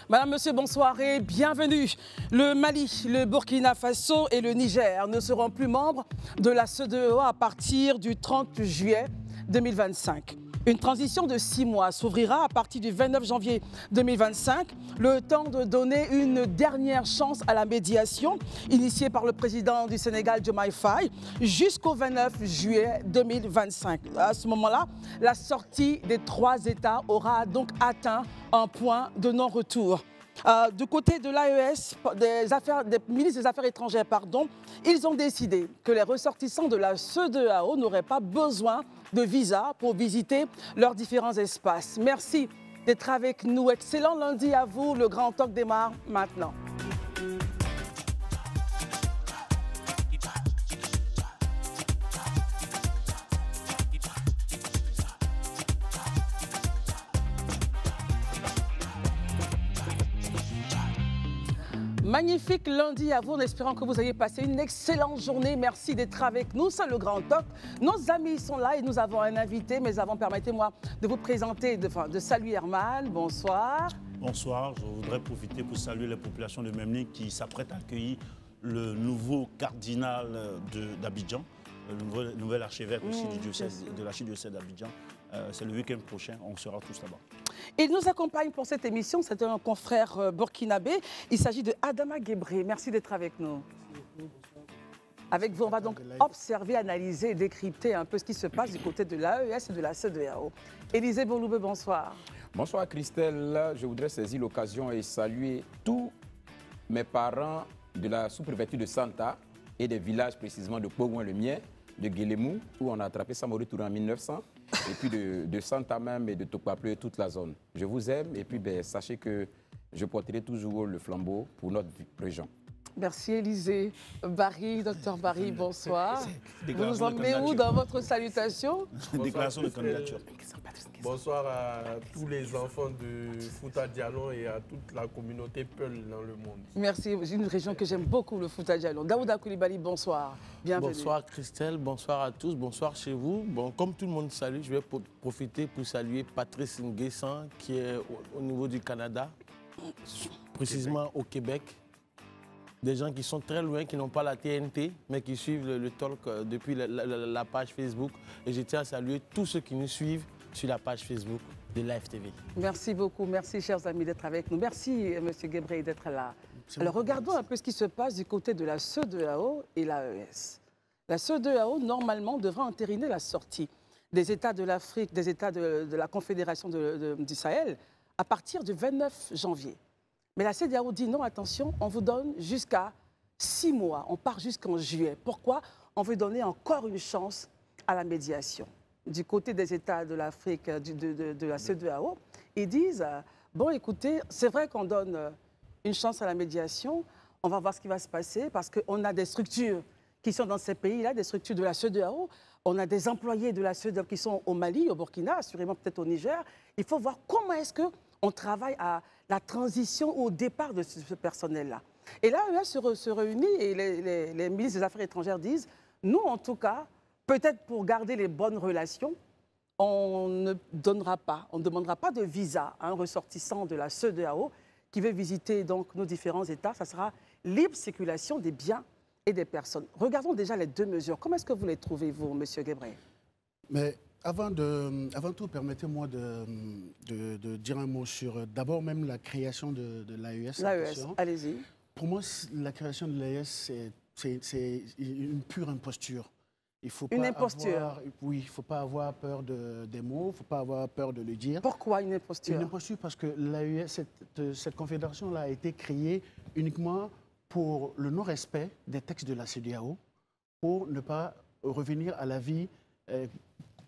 Madame, Monsieur, bonsoir et bienvenue. Le Mali, le Burkina Faso et le Niger ne seront plus membres de la CEDEAO à partir du 30 juillet 2025. Une transition de 6 mois s'ouvrira à partir du 29 janvier 2025, le temps de donner une dernière chance à la médiation initiée par le président du Sénégal, Diomaye Faye, jusqu'au 29 juillet 2025. À ce moment-là, la sortie des 3 États aura donc atteint un point de non-retour. Du côté de l'AES, des ministres des Affaires étrangères, ils ont décidé que les ressortissants de la CEDEAO n'auraient pas besoin de visa pour visiter leurs différents espaces. Merci d'être avec nous. Excellent lundi à vous. Le Grand Talk démarre maintenant. Magnifique lundi à vous, en espérant que vous ayez passé une excellente journée. Merci d'être avec nous, c'est le Grand Talk. Nos amis sont là et nous avons un invité, mais avant, permettez-moi de vous présenter, de saluer Herman. Bonsoir. Bonsoir, je voudrais profiter pour saluer les populations de Memling qui s'apprêtent à accueillir le nouveau cardinal d'Abidjan, le nouvel archevêque aussi de l'archidiocèse d'Abidjan. C'est le week-end prochain, on sera tous là-bas. Il nous accompagne pour cette émission, c'est un confrère burkinabé. Il s'agit de Adama Guébré. Merci d'être avec nous. Avec vous, on va donc observer, analyser et décrypter un peu ce qui se passe du côté de l'AES et de la CEDEAO. Élisée Bonloubé, bonsoir. Bonsoir Christelle, je voudrais saisir l'occasion et saluer tous mes parents de la sous-préfecture de Santa et des villages précisément de Pogouin-le-Mien, de Guélémou, où on a attrapé Samori Touré en 1900, et puis de Santa même et de Tokpapleu, toute la zone. Je vous aime et puis sachez que je porterai toujours le flambeau pour notre région. Merci Élisée. Barry, docteur Barry, bonsoir. Vous nous emmenez où dans votre salutation? Déclaration de candidature. Bonsoir à tous les enfants de Fouta Djallon et à toute la communauté Peul dans le monde. Merci, c'est une région que j'aime beaucoup, le Fouta Djallon. Daouda Koulibaly, bonsoir. Bienvenue. Bonsoir Christelle, bonsoir à tous, bonsoir chez vous. Bon, comme tout le monde salue, je vais profiter pour saluer Patrice Nguessan qui est au niveau du Canada, précisément au Québec. Des gens qui sont très loin, qui n'ont pas la TNT, mais qui suivent le talk depuis la page Facebook. Et je tiens à saluer tous ceux qui nous suivent sur la page Facebook de Live TV. Merci beaucoup, merci chers amis d'être avec nous. Merci Monsieur Guébré d'être là. Alors regardons un peu ce qui se passe du côté de la CEDEAO et l'AES. La CEDEAO, normalement, devra entériner la sortie des États de l'Afrique, des États de la Confédération du Sahel, à partir du 29 janvier. Mais la CEDEAO dit non, attention, on vous donne jusqu'à 6 mois, on part jusqu'en juillet. Pourquoi? On veut donner encore une chance à la médiation. Du côté des États de l'Afrique, de la CEDEAO, ils disent, bon écoutez, c'est vrai qu'on donne une chance à la médiation, on va voir ce qui va se passer parce qu'on a des structures qui sont dans ces pays-là, des structures de la CEDEAO, on a des employés de la CEDEAO qui sont au Mali, au Burkina, assurément peut-être au Niger. Il faut voir comment est-ce qu'on travaille à la transition ou au départ de ce personnel-là. Et là, l'AES se réunit et les ministres des Affaires étrangères disent, nous en tout cas, peut-être pour garder les bonnes relations, on ne demandera pas de visa à un ressortissant de la CEDEAO qui veut visiter donc nos différents États. Ça sera libre circulation des biens et des personnes. Regardons déjà les 2 mesures. Comment est-ce que vous les trouvez, vous, M. Guébré? Mais avant tout, permettez-moi de dire un mot sur d'abord même la création de l'AES. L'AES, allez-y. Pour moi, la création de l'AES, c'est une pure imposture. Il faut une imposture? Oui, il ne faut pas avoir peur des mots, il ne faut pas avoir peur de le dire. Pourquoi une imposture? Une imposture parce que l'AES, cette confédération-là a été créée uniquement pour le non-respect des textes de la CEDEAO, pour ne pas revenir à la vie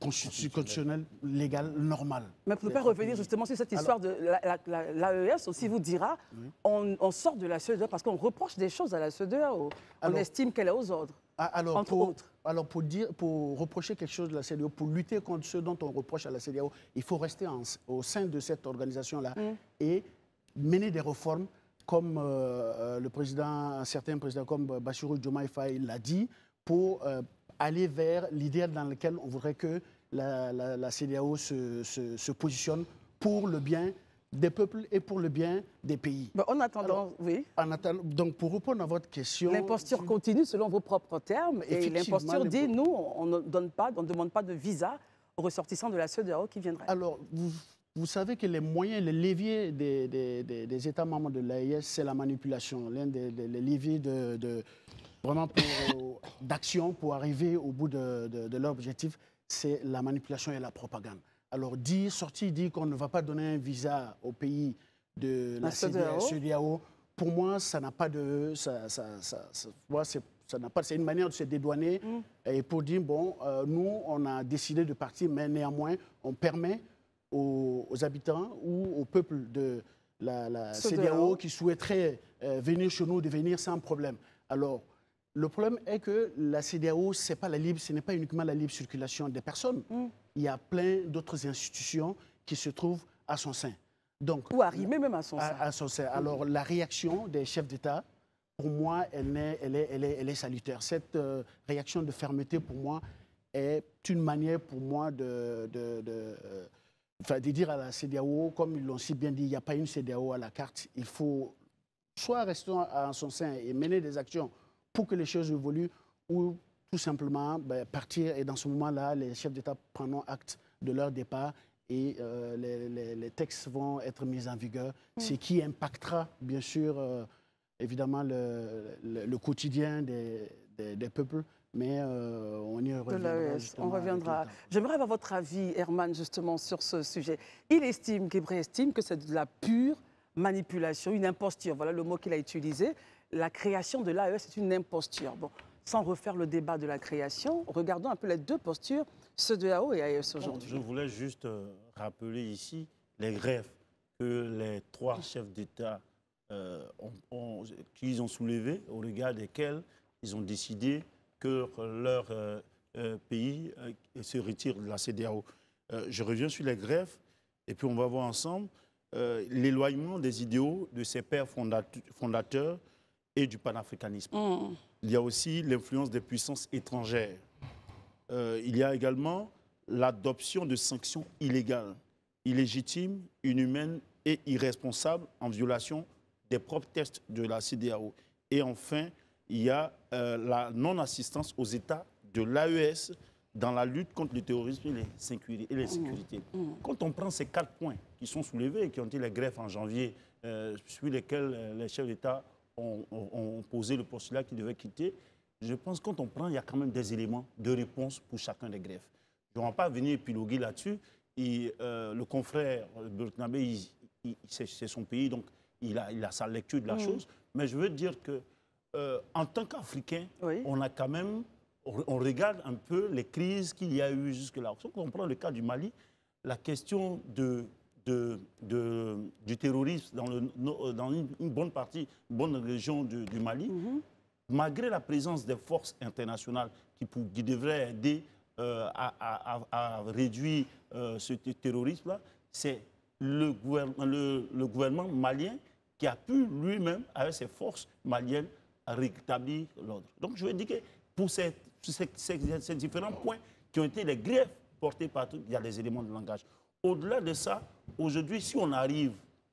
constitutionnelle, légale, normale. Mais pour ne pas revenir justement sur cette histoire de l'AES, aussi vous dira, on sort de la CEDEAO parce qu'on reproche des choses à la CEDEAO. On estime qu'elle est aux ordres, entre autres. Alors pour reprocher quelque chose de la CEDEAO, pour lutter contre ce dont on reproche à la CEDEAO, il faut rester au sein de cette organisation-là et mener des réformes comme un certain président comme Bassirou Diomaye Faye l'a dit, pour aller vers l'idéal dans lequel on voudrait que la CEDEAO se positionne pour le bien des peuples et pour le bien des pays. Bon, en attendant, Alors, oui. Donc, pour répondre à votre question... L'imposture continue selon vos propres termes. Et Effectivement, l'imposture dit, nous, on ne demande pas de visa aux ressortissants de la CEDEAO qui viendraient. Alors, vous savez que les moyens, les leviers des États membres de l'AES, c'est la manipulation. L'un des leviers vraiment d'action pour arriver au bout de leur objectif, c'est la manipulation et la propagande. Alors, sortir dire qu'on ne va pas donner un visa au pays de la CEDEAO, pour moi, ça n'a pas de... c'est une manière de se dédouaner et pour dire, bon, nous, on a décidé de partir, mais néanmoins, on permet aux habitants ou au peuple de la CEDEAO qui souhaiteraient venir chez nous de venir sans problème. Alors, le problème est que la CEDEAO, ce n'est pas uniquement la libre circulation des personnes. Il y a plein d'autres institutions qui se trouvent à son sein. Donc, ou arriver même à son sein. À son sein. Alors, la réaction des chefs d'État, pour moi, elle est salutaire. Cette réaction de fermeté, pour moi, est une manière pour moi de dire à la CEDEAO, comme ils l'ont si bien dit, il n'y a pas une CEDEAO à la carte. Il faut soit rester en son sein et mener des actions pour que les choses évoluent, ou tout simplement partir. Et dans ce moment-là, les chefs d'État prendront acte de leur départ et les textes vont être mis en vigueur, ce qui impactera, bien sûr, évidemment, le quotidien des peuples. Mais on y reviendra. On reviendra. J'aimerais avoir votre avis, Herman, justement, sur ce sujet. Gebre estime que c'est de la pure manipulation, une imposture. Voilà le mot qu'il a utilisé. La création de l'AES est une imposture. Bon, sans refaire le débat de la création, regardons un peu les deux postures, CEDEAO et AES aujourd'hui. Je voulais juste rappeler ici les grèves que les trois chefs d'État qu'ils ont soulevées, au regard desquels ils ont décidé que leur pays se retire de la CEDEAO. Je reviens sur les grèves et puis on va voir ensemble l'éloignement des idéaux de ses pères fondateurs et du panafricanisme. Il y a aussi l'influence des puissances étrangères. Il y a également l'adoption de sanctions illégales, illégitimes, inhumaines et irresponsables en violation des propres textes de la CEDEAO. Et enfin, il y a la non-assistance aux États de l'AES dans la lutte contre le terrorisme et les sécurités. Quand on prend ces 4 points qui sont soulevés et qui ont été les greffes en janvier, sur lesquels les chefs d'État ont posé le postulat qu'ils devaient quitter, je pense que quand on prend, il y a quand même des éléments de réponse pour chacun des greffes. Je ne vais pas venir épiloguer là-dessus. Le confrère burkinabé, c'est son pays, donc il a sa lecture de la chose. Mais je veux dire que en tant qu'Africain, on a quand même, on regarde un peu les crises qu'il y a eu jusque-là. Si on prend le cas du Mali, la question du terrorisme dans une bonne partie, une bonne région du Mali, malgré la présence des forces internationales qui devraient aider à réduire ce terrorisme-là, c'est le gouvernement malien qui a pu lui-même, avec ses forces maliennes, rétablir l'ordre. Donc je veux dire que pour ces différents points qui ont été les griefs portés partout, il y a des éléments de langage. Au-delà de ça, aujourd'hui, si on arrive,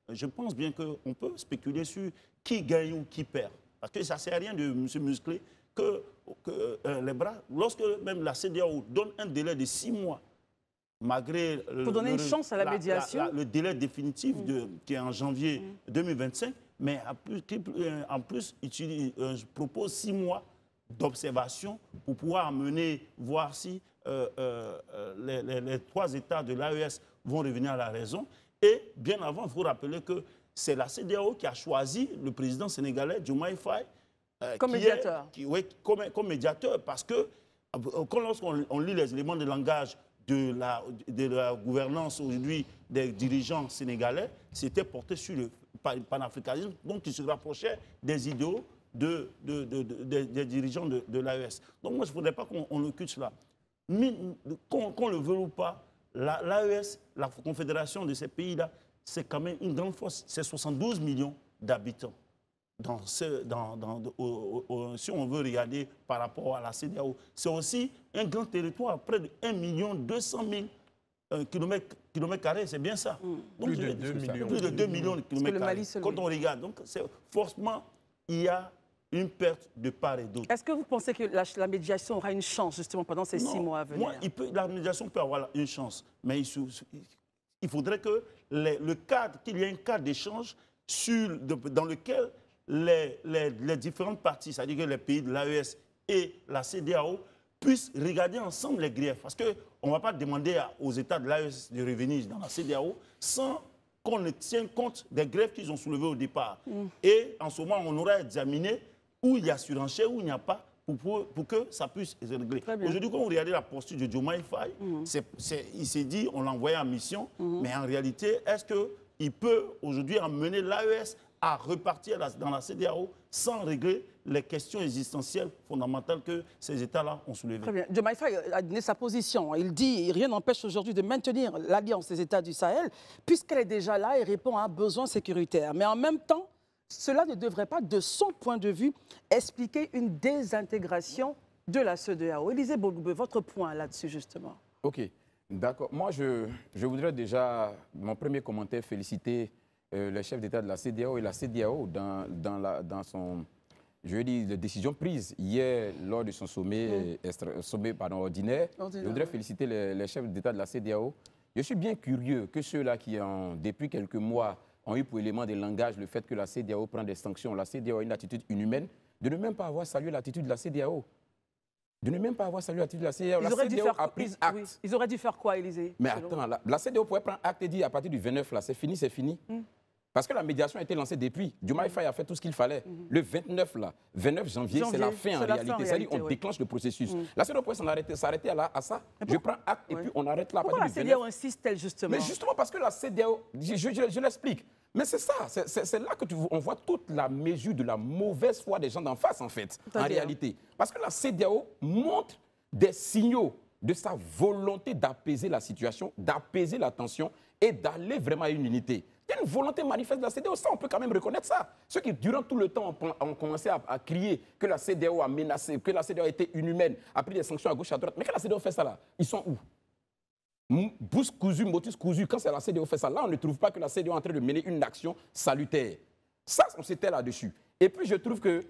je pense bien qu'on peut spéculer sur qui gagne ou qui perd. Parce que ça ne sert à rien de se muscler que les bras. Lorsque même la CEDEAO donne un délai de 6 mois, malgré pour donner une chance à la médiation, le délai définitif qui est en janvier 2025, mais en plus je propose 6 mois d'observation pour pouvoir voir si les 3 États de l'AES vont revenir à la raison. Et bien avant, il faut rappeler que c'est la CEDEAO qui a choisi le président sénégalais, Diomaye Faye, comme médiateur. Comme médiateur, parce que lorsqu'on lit les éléments de langage de la gouvernance aujourd'hui des dirigeants sénégalais, c'était porté sur le panafricanisme, donc il se rapprochait des idéaux des dirigeants de l'AES. Donc moi, je ne voudrais pas qu'on occulte cela. Qu'on le veuille ou pas, l'AES, la confédération de ces pays-là, c'est quand même une grande force. C'est 72 millions d'habitants. Si on veut regarder par rapport à la CEDEAO, c'est aussi un grand territoire, près de 1 200 000 kilomètres carrés, c'est bien ça. Donc, Plus de 2 millions. Plus de 2 millions de kilomètres carrés. Quand on regarde, donc forcément, il y a une perte de part et d'autre. Est-ce que vous pensez que la médiation aura une chance justement pendant ces 6 mois à venir? La médiation peut avoir une chance, mais il faudrait que qu'il y ait un cadre d'échange dans lequel les différentes parties, c'est-à-dire que les pays de l'AES et la CEDEAO, puissent regarder ensemble les griefs. Parce qu'on ne va pas demander aux États de l'AES de revenir dans la CEDEAO sans qu'on ne tienne compte des griefs qu'ils ont soulevés au départ. Et en ce moment, on aura examiné où il y a surenchère, où il n'y a pas, pour que ça puisse se régler. Aujourd'hui, quand on regarde la posture de Diomaye Faye, il s'est dit on l'a envoyé en mission, mais en réalité, est-ce qu'il peut aujourd'hui emmener l'AES à repartir dans la CEDEAO sans régler les questions existentielles fondamentales que ces États-là ont soulevées? Très bien. Diomaye Faye a donné sa position. Il dit rien n'empêche aujourd'hui de maintenir l'alliance des États du Sahel, puisqu'elle est déjà là et répond à un besoin sécuritaire. Mais en même temps, cela ne devrait pas, de son point de vue, expliquer une désintégration de la CEDEAO. Élisée Boloubé, votre point là-dessus, justement. OK, d'accord. Moi, je voudrais déjà, mon premier commentaire, féliciter le chef d'État de la CEDEAO et la CEDEAO dans son, je veux dire, les décisions prises hier lors de son sommet, ordinaire. Je voudrais féliciter les chefs d'État de la CEDEAO. Je suis bien curieux que ceux-là qui, depuis quelques mois, ont eu pour élément de langage le fait que la CEDEAO prend des sanctions, la CEDEAO a une attitude inhumaine, de ne même pas avoir salué l'attitude de la CEDEAO. De ne même pas avoir salué l'attitude de la CEDEAO. La CEDEAO a pris acte. Oui. Ils auraient dû faire quoi, Élisée? Mais attends, la CEDEAO pourrait prendre acte et dire à partir du 29, là, c'est fini, c'est fini. Parce que la médiation a été lancée depuis. Diomaye Faye a fait tout ce qu'il fallait. Le 29 janvier, c'est la fin en réalité. C'est-à-dire qu'on déclenche le processus. La CEDEAO pourrait s'arrêter à ça. Je prends acte et puis on arrête là. Pourquoi la CEDEAO insiste-t-elle justement? Mais justement parce que la CEDEAO, je l'explique. Mais c'est ça, c'est là qu'on voit toute la mesure de la mauvaise foi des gens d'en face, en fait, en réalité. Parce que la CEDEAO montre des signaux de sa volonté d'apaiser la situation, d'apaiser la tension et d'aller vraiment à une unité. Il y a une volonté manifeste de la CEDEAO, ça on peut quand même reconnaître ça. Ceux qui durant tout le temps ont commencé à crier que la CEDEAO a menacé, que la CEDEAO a été inhumaine, a pris des sanctions à gauche, à droite. Mais quand la CEDEAO fait ça là, ils sont où? Bous cousu, motus cousu, quand c'est la CEDEAO fait ça, là on ne trouve pas que la CEDEAO est en train de mener une action salutaire. Ça, on s'était là-dessus. Et puis je trouve que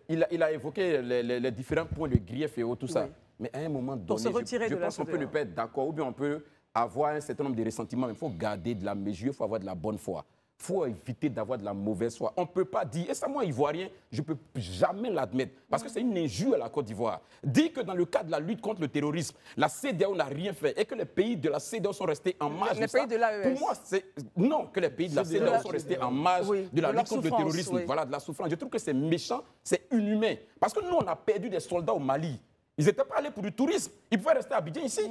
il a évoqué les différents points de grief et tout ça. Mais à un moment donné, je pense qu'on peut ne pas être d'accord, ou bien on peut avoir un certain nombre de ressentiments, mais il faut garder de la mesure, il faut avoir de la bonne foi. Il faut éviter d'avoir de la mauvaise foi. On ne peut pas dire, et ça moi, Ivoirien, je ne peux jamais l'admettre, parce que c'est une injure à la Côte d'Ivoire. Dire que dans le cadre de la lutte contre le terrorisme, la CEDEAO n'a rien fait et que les pays de la CEDEAO sont restés en marge de ça. De l'AES. Pour moi, c'est non, que les pays de la CEDEAO sont restés en marge de la lutte contre le terrorisme. Voilà, de la souffrance. Je trouve que c'est méchant, c'est inhumain. Parce que nous, on a perdu des soldats au Mali. Ils n'étaient pas allés pour du tourisme. Ils pouvaient rester à Abidjan ici.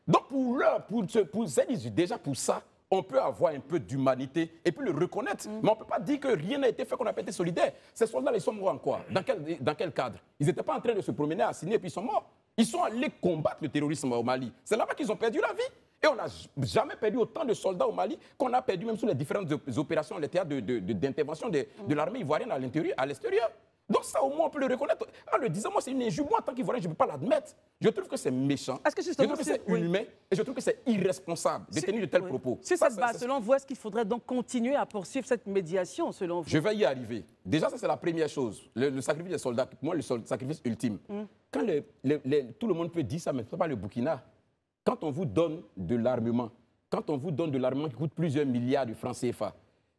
Donc, déjà pour ça, on peut avoir un peu d'humanité et puis le reconnaître. Mais on ne peut pas dire que rien n'a été fait, qu'on n'a pas été solidaire. Ces soldats, ils sont morts en quoi? Dans quel cadre? Ils n'étaient pas en train de se promener à Assini et puis ils sont morts. Ils sont allés combattre le terrorisme au Mali. C'est là-bas qu'ils ont perdu la vie. Et on n'a jamais perdu autant de soldats au Mali qu'on a perdu même sur les différentes opérations, les théâtres d'intervention de l'armée ivoirienne à l'intérieur, à l'extérieur. Donc ça, au moins, on peut le reconnaître. En le disant, moi, c'est une injure. Moi, en tant qu'Ivoirien, je ne peux pas l'admettre. Je trouve que c'est méchant. Je trouve que c'est inhumain. Et je trouve que c'est irresponsable de tenir de tels propos. Sur cette base, selon vous, est-ce qu'il faudrait donc continuer à poursuivre cette médiation, selon vous? Je vais y arriver. Déjà, ça, c'est la première chose. Le sacrifice des soldats, pour moi, le sacrifice ultime. Quand tout le monde peut dire ça, mais ce n'est pas le Burkina. Quand on vous donne de l'armement, qui coûte plusieurs milliards de francs CFA,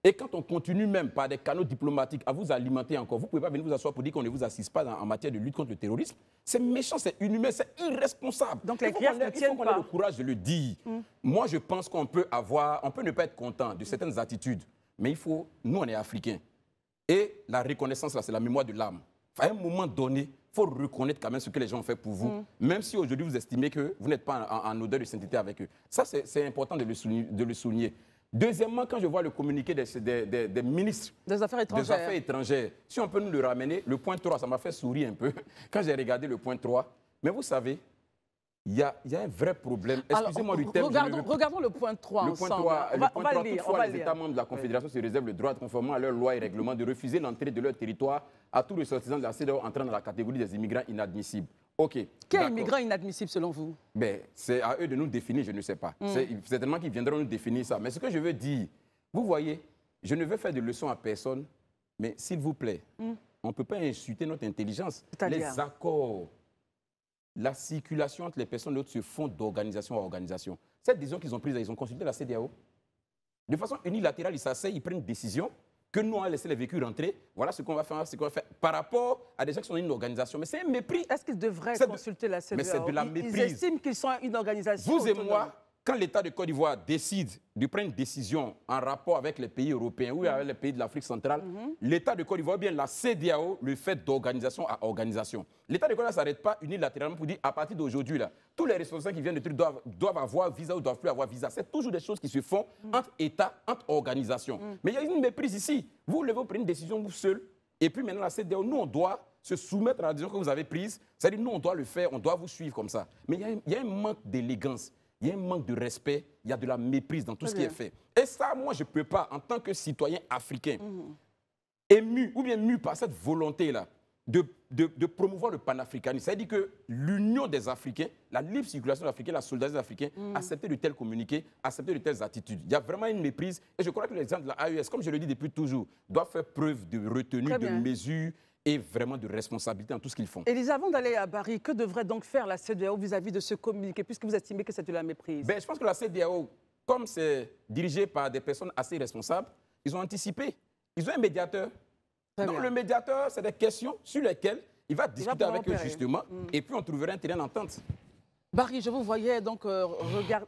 et quand on continue même par des canaux diplomatiques à vous alimenter encore, vous ne pouvez pas venir vous asseoir pour dire qu'on ne vous assiste pas en matière de lutte contre le terrorisme. C'est méchant, c'est inhumain, c'est irresponsable. Donc les griefs ne tiennent pas. Il faut qu'on ait le courage de le dire. Moi, je pense qu'on peut ne pas être content de certaines attitudes, mais nous, on est Africains. Et la reconnaissance, là, c'est la mémoire de l'âme. À un moment donné, il faut reconnaître quand même ce que les gens ont fait pour vous, même si aujourd'hui vous estimez que vous n'êtes pas en odeur de sainteté avec eux. Ça, c'est important de le souligner. Deuxièmement, quand je vois le communiqué des ministres des Affaires étrangères, si on peut nous le ramener, le point 3, ça m'a fait sourire un peu quand j'ai regardé le point 3. Mais vous savez, il y a un vrai problème. Excusez-moi du terme. Regardons le point 3 ensemble. Le point 3, toutefois, les États membres de la Confédération se réservent le droit, conformément à leurs lois et règlements, de refuser l'entrée de leur territoire à tout ressortissant de la CEDEAO entrant dans la catégorie des immigrants inadmissibles. OK. Qui est d'accord. immigrant inadmissible selon vous? Ben, c'est à eux de nous définir, je ne sais pas. C'est certainement qu'ils viendront nous définir ça. Mais ce que je veux dire, vous voyez, je ne veux faire de leçons à personne, mais s'il vous plaît, on ne peut pas insulter notre intelligence. Les accords, la circulation entre les personnes et l'autre se font d'organisation à organisation. Cette décision qu'ils ont prise, ils ont consulté la CEDEAO. De façon unilatérale, ils s'asseyent, ils prennent une décision que nous, on a laissé les véhicules rentrer. Voilà ce qu'on va faire, ce qu'on va faire par rapport à des gens qui sont une organisation. Mais c'est un mépris. Est-ce qu'ils devraient consulter la CEDEAO? Mais c'est de la méprise. Ils estiment qu'ils sont une organisation Vous et autonome. moi, quand l'État de Côte d'Ivoire décide de prendre une décision en rapport avec les pays européens ou avec les pays de l'Afrique centrale, l'État de Côte d'Ivoire, bien la CEDEAO, le fait d'organisation à organisation. L'État de Côte d'Ivoire ne s'arrête pas unilatéralement pour dire à partir d'aujourd'hui, tous les responsables qui viennent de trucs doivent avoir visa ou doivent plus avoir visa. C'est toujours des choses qui se font entre États, entre organisations. Mais il y a une méprise ici. Vous vous prenez une décision vous seul, et puis maintenant la CEDEAO, nous on doit se soumettre à la décision que vous avez prise. C'est-à-dire nous on doit le faire, on doit vous suivre comme ça. Mais il y a un manque d'élégance. Il y a un manque de respect, il y a de la méprise dans tout ce qui est fait. Et ça, moi, je ne peux pas, en tant que citoyen africain, ému ou bien mu par cette volonté-là de promouvoir le panafricanisme. C'est-à-dire que l'union des Africains, la libre circulation des Africains, la solidarité des Africains, accepter de tels communiqués, accepter de telles attitudes. Il y a vraiment une méprise. Et je crois que l'exemple de la AES, comme je le dis depuis toujours, doit faire preuve de retenue, de mesure et vraiment de responsabilité dans tout ce qu'ils font. Élisa, avant d'aller à Paris, que devrait donc faire la CEDEAO vis-à-vis de ce communiqué, puisque vous estimez que c'est de la méprise? Ben, je pense que la CEDEAO, comme c'est dirigé par des personnes assez responsables, ils ont anticipé. Ils ont un médiateur. Donc le médiateur, c'est des questions sur lesquelles il va discuter avec eux justement, et puis on trouvera un terrain d'entente. Barry, je vous voyais donc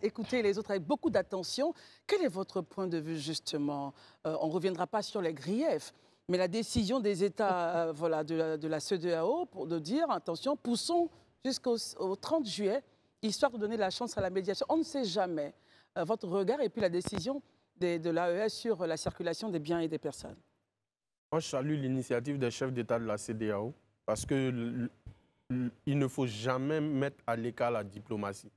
écouter les autres avec beaucoup d'attention. Quel est votre point de vue justement? On ne reviendra pas sur les griefs, mais la décision des États voilà, de la CEDEAO pour de dire, attention, poussons jusqu'au 30 juillet, histoire de donner la chance à la médiation. On ne sait jamais. Votre regard et puis la décision de l'AES sur la circulation des biens et des personnes. Moi, je salue l'initiative des chefs d'État de la CEDEAO parce qu'il ne faut jamais mettre à l'écart la diplomatie.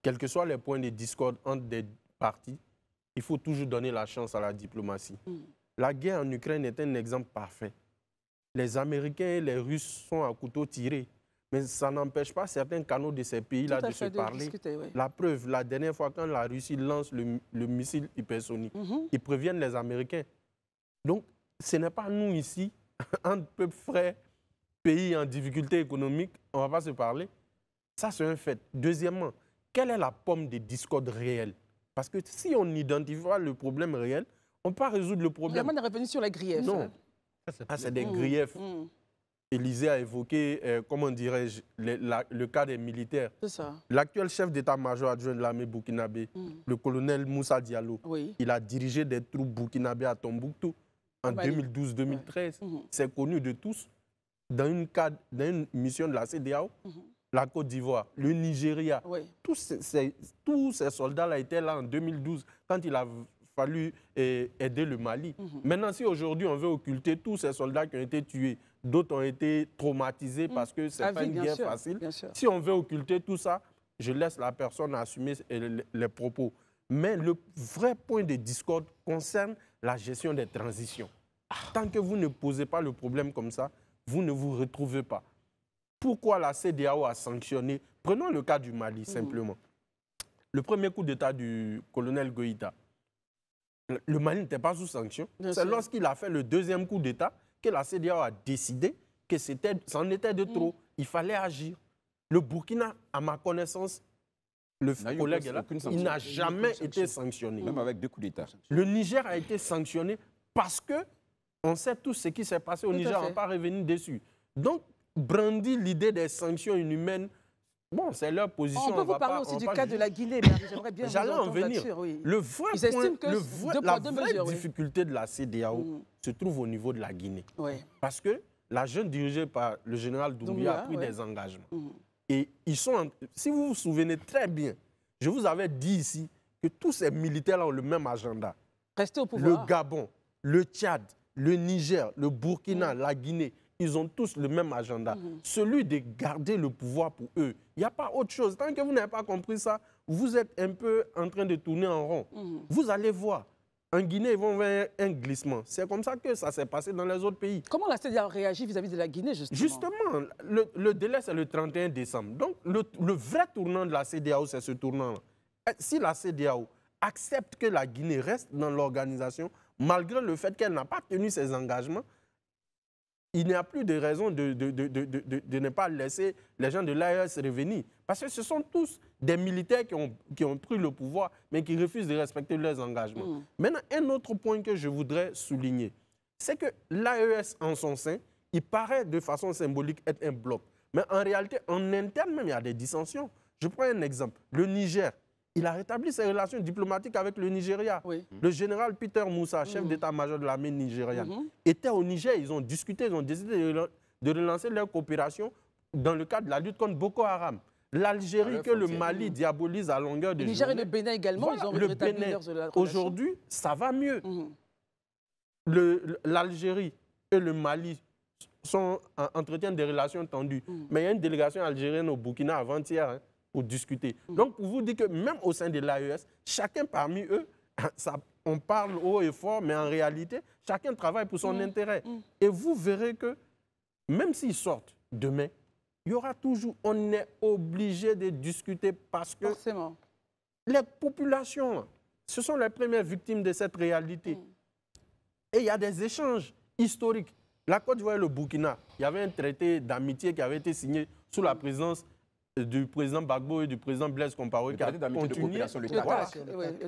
Quels que soient les points de discorde entre des partis, il faut toujours donner la chance à la diplomatie. La guerre en Ukraine est un exemple parfait. Les Américains et les Russes sont à couteau tiré, mais ça n'empêche pas certains canaux de ces pays-là de se parler. La preuve, la dernière fois quand la Russie lance le missile hypersonique, ils préviennent les Américains. Donc, ce n'est pas nous ici, entre peuples frères, pays en difficulté économique, on ne va pas se parler. Ça, c'est un fait. Deuxièmement, quelle est la pomme de discorde réelle? Parce que si on identifie pas le problème réel, on ne peut pas résoudre le problème. On est revenu sur les griefs. Non. C'est des griefs. Élysée a évoqué, comment dirais-je, le cas des militaires. C'est ça. L'actuel chef d'état-major adjoint de l'armée burkinabé, le colonel Moussa Diallo, il a dirigé des troupes burkinabées à Tombouctou en 2012-2013. C'est connu de tous. Dans une mission de la CEDEAO, la Côte d'Ivoire, le Nigeria, tous ces soldats-là étaient là en 2012 quand il a fallu aider le Mali. Maintenant, si aujourd'hui on veut occulter tous ces soldats qui ont été tués, d'autres ont été traumatisés parce que ce n'est pas une guerre facile. Si on veut occulter tout ça, je laisse la personne assumer les propos. Mais le vrai point de discorde concerne la gestion des transitions. Tant que vous ne posez pas le problème comme ça, vous ne vous retrouvez pas. Pourquoi la CEDEAO a sanctionné? Prenons le cas du Mali, simplement. Le premier coup d'État du colonel Goïta, le Mali n'était pas sous sanction. C'est lorsqu'il a fait le deuxième coup d'État que la CEDEAO a décidé que c'en était de trop. Il fallait agir. Le Burkina, à ma connaissance, le collègue est là, il n'a jamais été sanctionné. Même avec 2 coups d'État. Le Niger a été sanctionné parce que on sait tous ce qui s'est passé au Niger, on ne va pas revenir dessus. Donc, brandir l'idée des sanctions inhumaines, bon, c'est leur position. On peut vous parler aussi du cas de la Guinée, j'aimerais bien j'allais en venir. Le vrai point, la vraie difficulté de la CEDEAO se trouve au niveau de la Guinée. Parce que la jeune dirigée par le général Doumbouya a pris des engagements. Et ils sont, si vous vous souvenez très bien, je vous avais dit ici que tous ces militaires-là ont le même agenda. Rester au pouvoir. Le Gabon, le Tchad, le Niger, le Burkina, la Guinée, ils ont tous le même agenda. Celui de garder le pouvoir pour eux. Il n'y a pas autre chose. Tant que vous n'avez pas compris ça, vous êtes un peu en train de tourner en rond. Vous allez voir, En Guinée, ils vont vers un glissement. C'est comme ça que ça s'est passé dans les autres pays. Comment la CEDEAO réagit vis-à-vis de la Guinée, justement? Justement, le délai, c'est le 31 décembre. Donc, le vrai tournant de la CEDEAO, c'est ce tournant-là. Si la CEDEAO accepte que la Guinée reste dans l'organisation, malgré le fait qu'elle n'a pas tenu ses engagements, il n'y a plus de raison de ne pas laisser les gens de l'AES revenir. Parce que ce sont tous des militaires qui ont pris le pouvoir, mais qui refusent de respecter leurs engagements. Maintenant, un autre point que je voudrais souligner, c'est que l'AES en son sein, il paraît de façon symbolique être un bloc. Mais en réalité, en interne même, il y a des dissensions. Je prends un exemple. Le Niger, il a rétabli ses relations diplomatiques avec le Nigeria. Oui. Le général Peter Moussa, chef d'état-major de l'armée nigériane, était au Niger. Ils ont discuté, ils ont décidé de relancer leur coopération dans le cadre de la lutte contre Boko Haram. L'Algérie, que le Mali diabolise à longueur de journée. Le Niger et le Bénin également, voilà, ils ont rétabli leurs relations. Aujourd'hui, ça va mieux. L'Algérie et le Mali entretiennent des relations tendues. Mais il y a une délégation algérienne au Burkina avant-hier, pour discuter. Donc, pour vous dire que même au sein de l'AES, chacun parmi eux, on parle haut et fort, mais en réalité, chacun travaille pour son intérêt. Et vous verrez que même s'ils sortent demain, il y aura toujours, on est obligé de discuter parce que les populations, ce sont les premières victimes de cette réalité. Et il y a des échanges historiques. La Côte d'Ivoire et le Burkina, il y avait un traité d'amitié qui avait été signé sous la présidence du président Gbagbo et du président Blaise Compaoré qui a continué.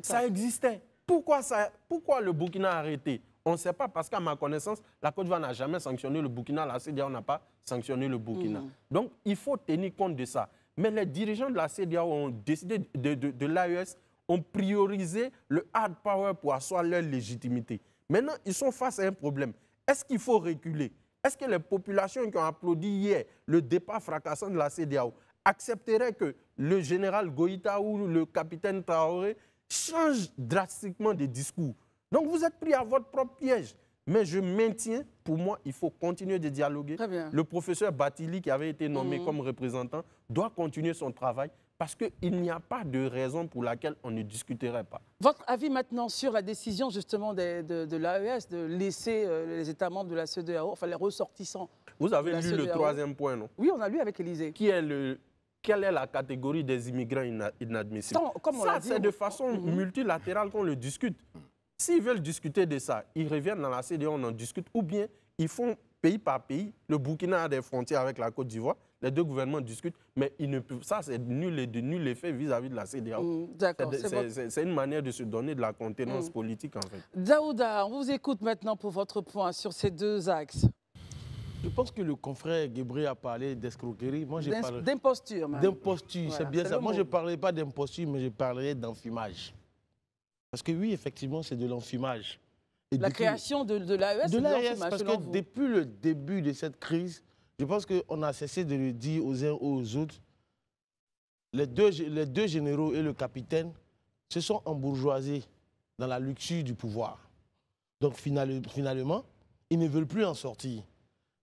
Ça existait. Pourquoi le Burkina a arrêté? On ne sait pas parce qu'à ma connaissance, la Côte d'Ivoire n'a jamais sanctionné le Burkina, la CEDEAO n'a pas sanctionné le Burkina. Donc, il faut tenir compte de ça. Mais les dirigeants de la CEDEAO ont décidé de l'AES, ont priorisé le hard power pour asseoir leur légitimité. Maintenant, ils sont face à un problème. Est-ce qu'il faut reculer? Est-ce que les populations qui ont applaudi hier le départ fracassant de la CEDEAO accepteraient que le général Goïta ou le capitaine Traoré changent drastiquement de discours? Donc vous êtes pris à votre propre piège. Mais je maintiens, pour moi, il faut continuer de dialoguer. Le professeur Batili, qui avait été nommé comme représentant, doit continuer son travail parce qu'il n'y a pas de raison pour laquelle on ne discuterait pas. Votre avis maintenant sur la décision justement de l'AES de laisser les États membres de la CEDEAO, enfin les ressortissants. Vous avez lu le troisième point, non? Oui, on a lu avec Élysée. Quelle est la catégorie des immigrants inadmissibles? Ça, c'est de façon multilatérale qu'on le discute. S'ils veulent discuter de ça, ils reviennent dans la CEDEAO, on en discute, ou bien ils font pays par pays. Le Burkina a des frontières avec la Côte d'Ivoire, les deux gouvernements discutent, mais ils ne peuvent, ça c'est nul effet vis-à-vis de la CEDEAO. C'est une manière de se donner de la contenance politique en fait. Daouda, on vous écoute maintenant pour votre point sur ces deux axes. Je pense que le confrère Guébré a parlé d'escroquerie. D'imposture. D'imposture, voilà, c'est bien ça. Moi, je ne parlerai pas d'imposture, mais je parlerai d'enfumage. Parce que oui, effectivement, c'est de l'enfumage. La création de l'AES, c'est de l'enfumage. Parce que depuis le début de cette crise, je pense qu'on a cessé de le dire aux uns aux autres. Les deux généraux et le capitaine se sont embourgeoisés dans la luxure du pouvoir. Donc finalement, ils ne veulent plus en sortir.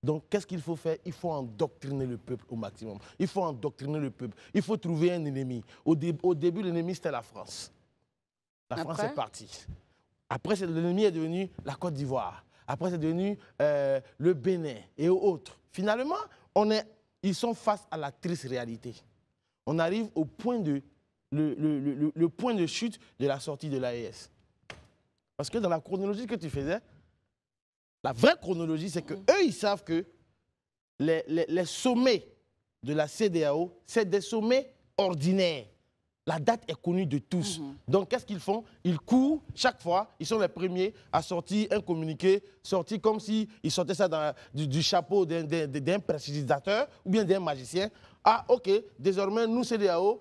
Donc, qu'est-ce qu'il faut faire? Il faut endoctriner le peuple au maximum. Il faut endoctriner le peuple. Il faut trouver un ennemi. Au début, l'ennemi, c'était la France. La France est partie. Après, l'ennemi est devenu la Côte d'Ivoire. Après, c'est devenu le Bénin et autres. Finalement, ils sont face à la triste réalité. On arrive au point le point de chute de la sortie de l'AES. Parce que dans la chronologie que tu faisais, la vraie chronologie, c'est qu'eux, ils savent que les sommets de la CEDEAO, c'est des sommets ordinaires. La date est connue de tous. Donc, qu'est-ce qu'ils font? Ils courent chaque fois. Ils sont les premiers à sortir un communiqué, sorti comme s'ils sortaient ça du chapeau d'un prestidigitateur ou bien d'un magicien. Ah, ok, désormais, nous, CEDEAO,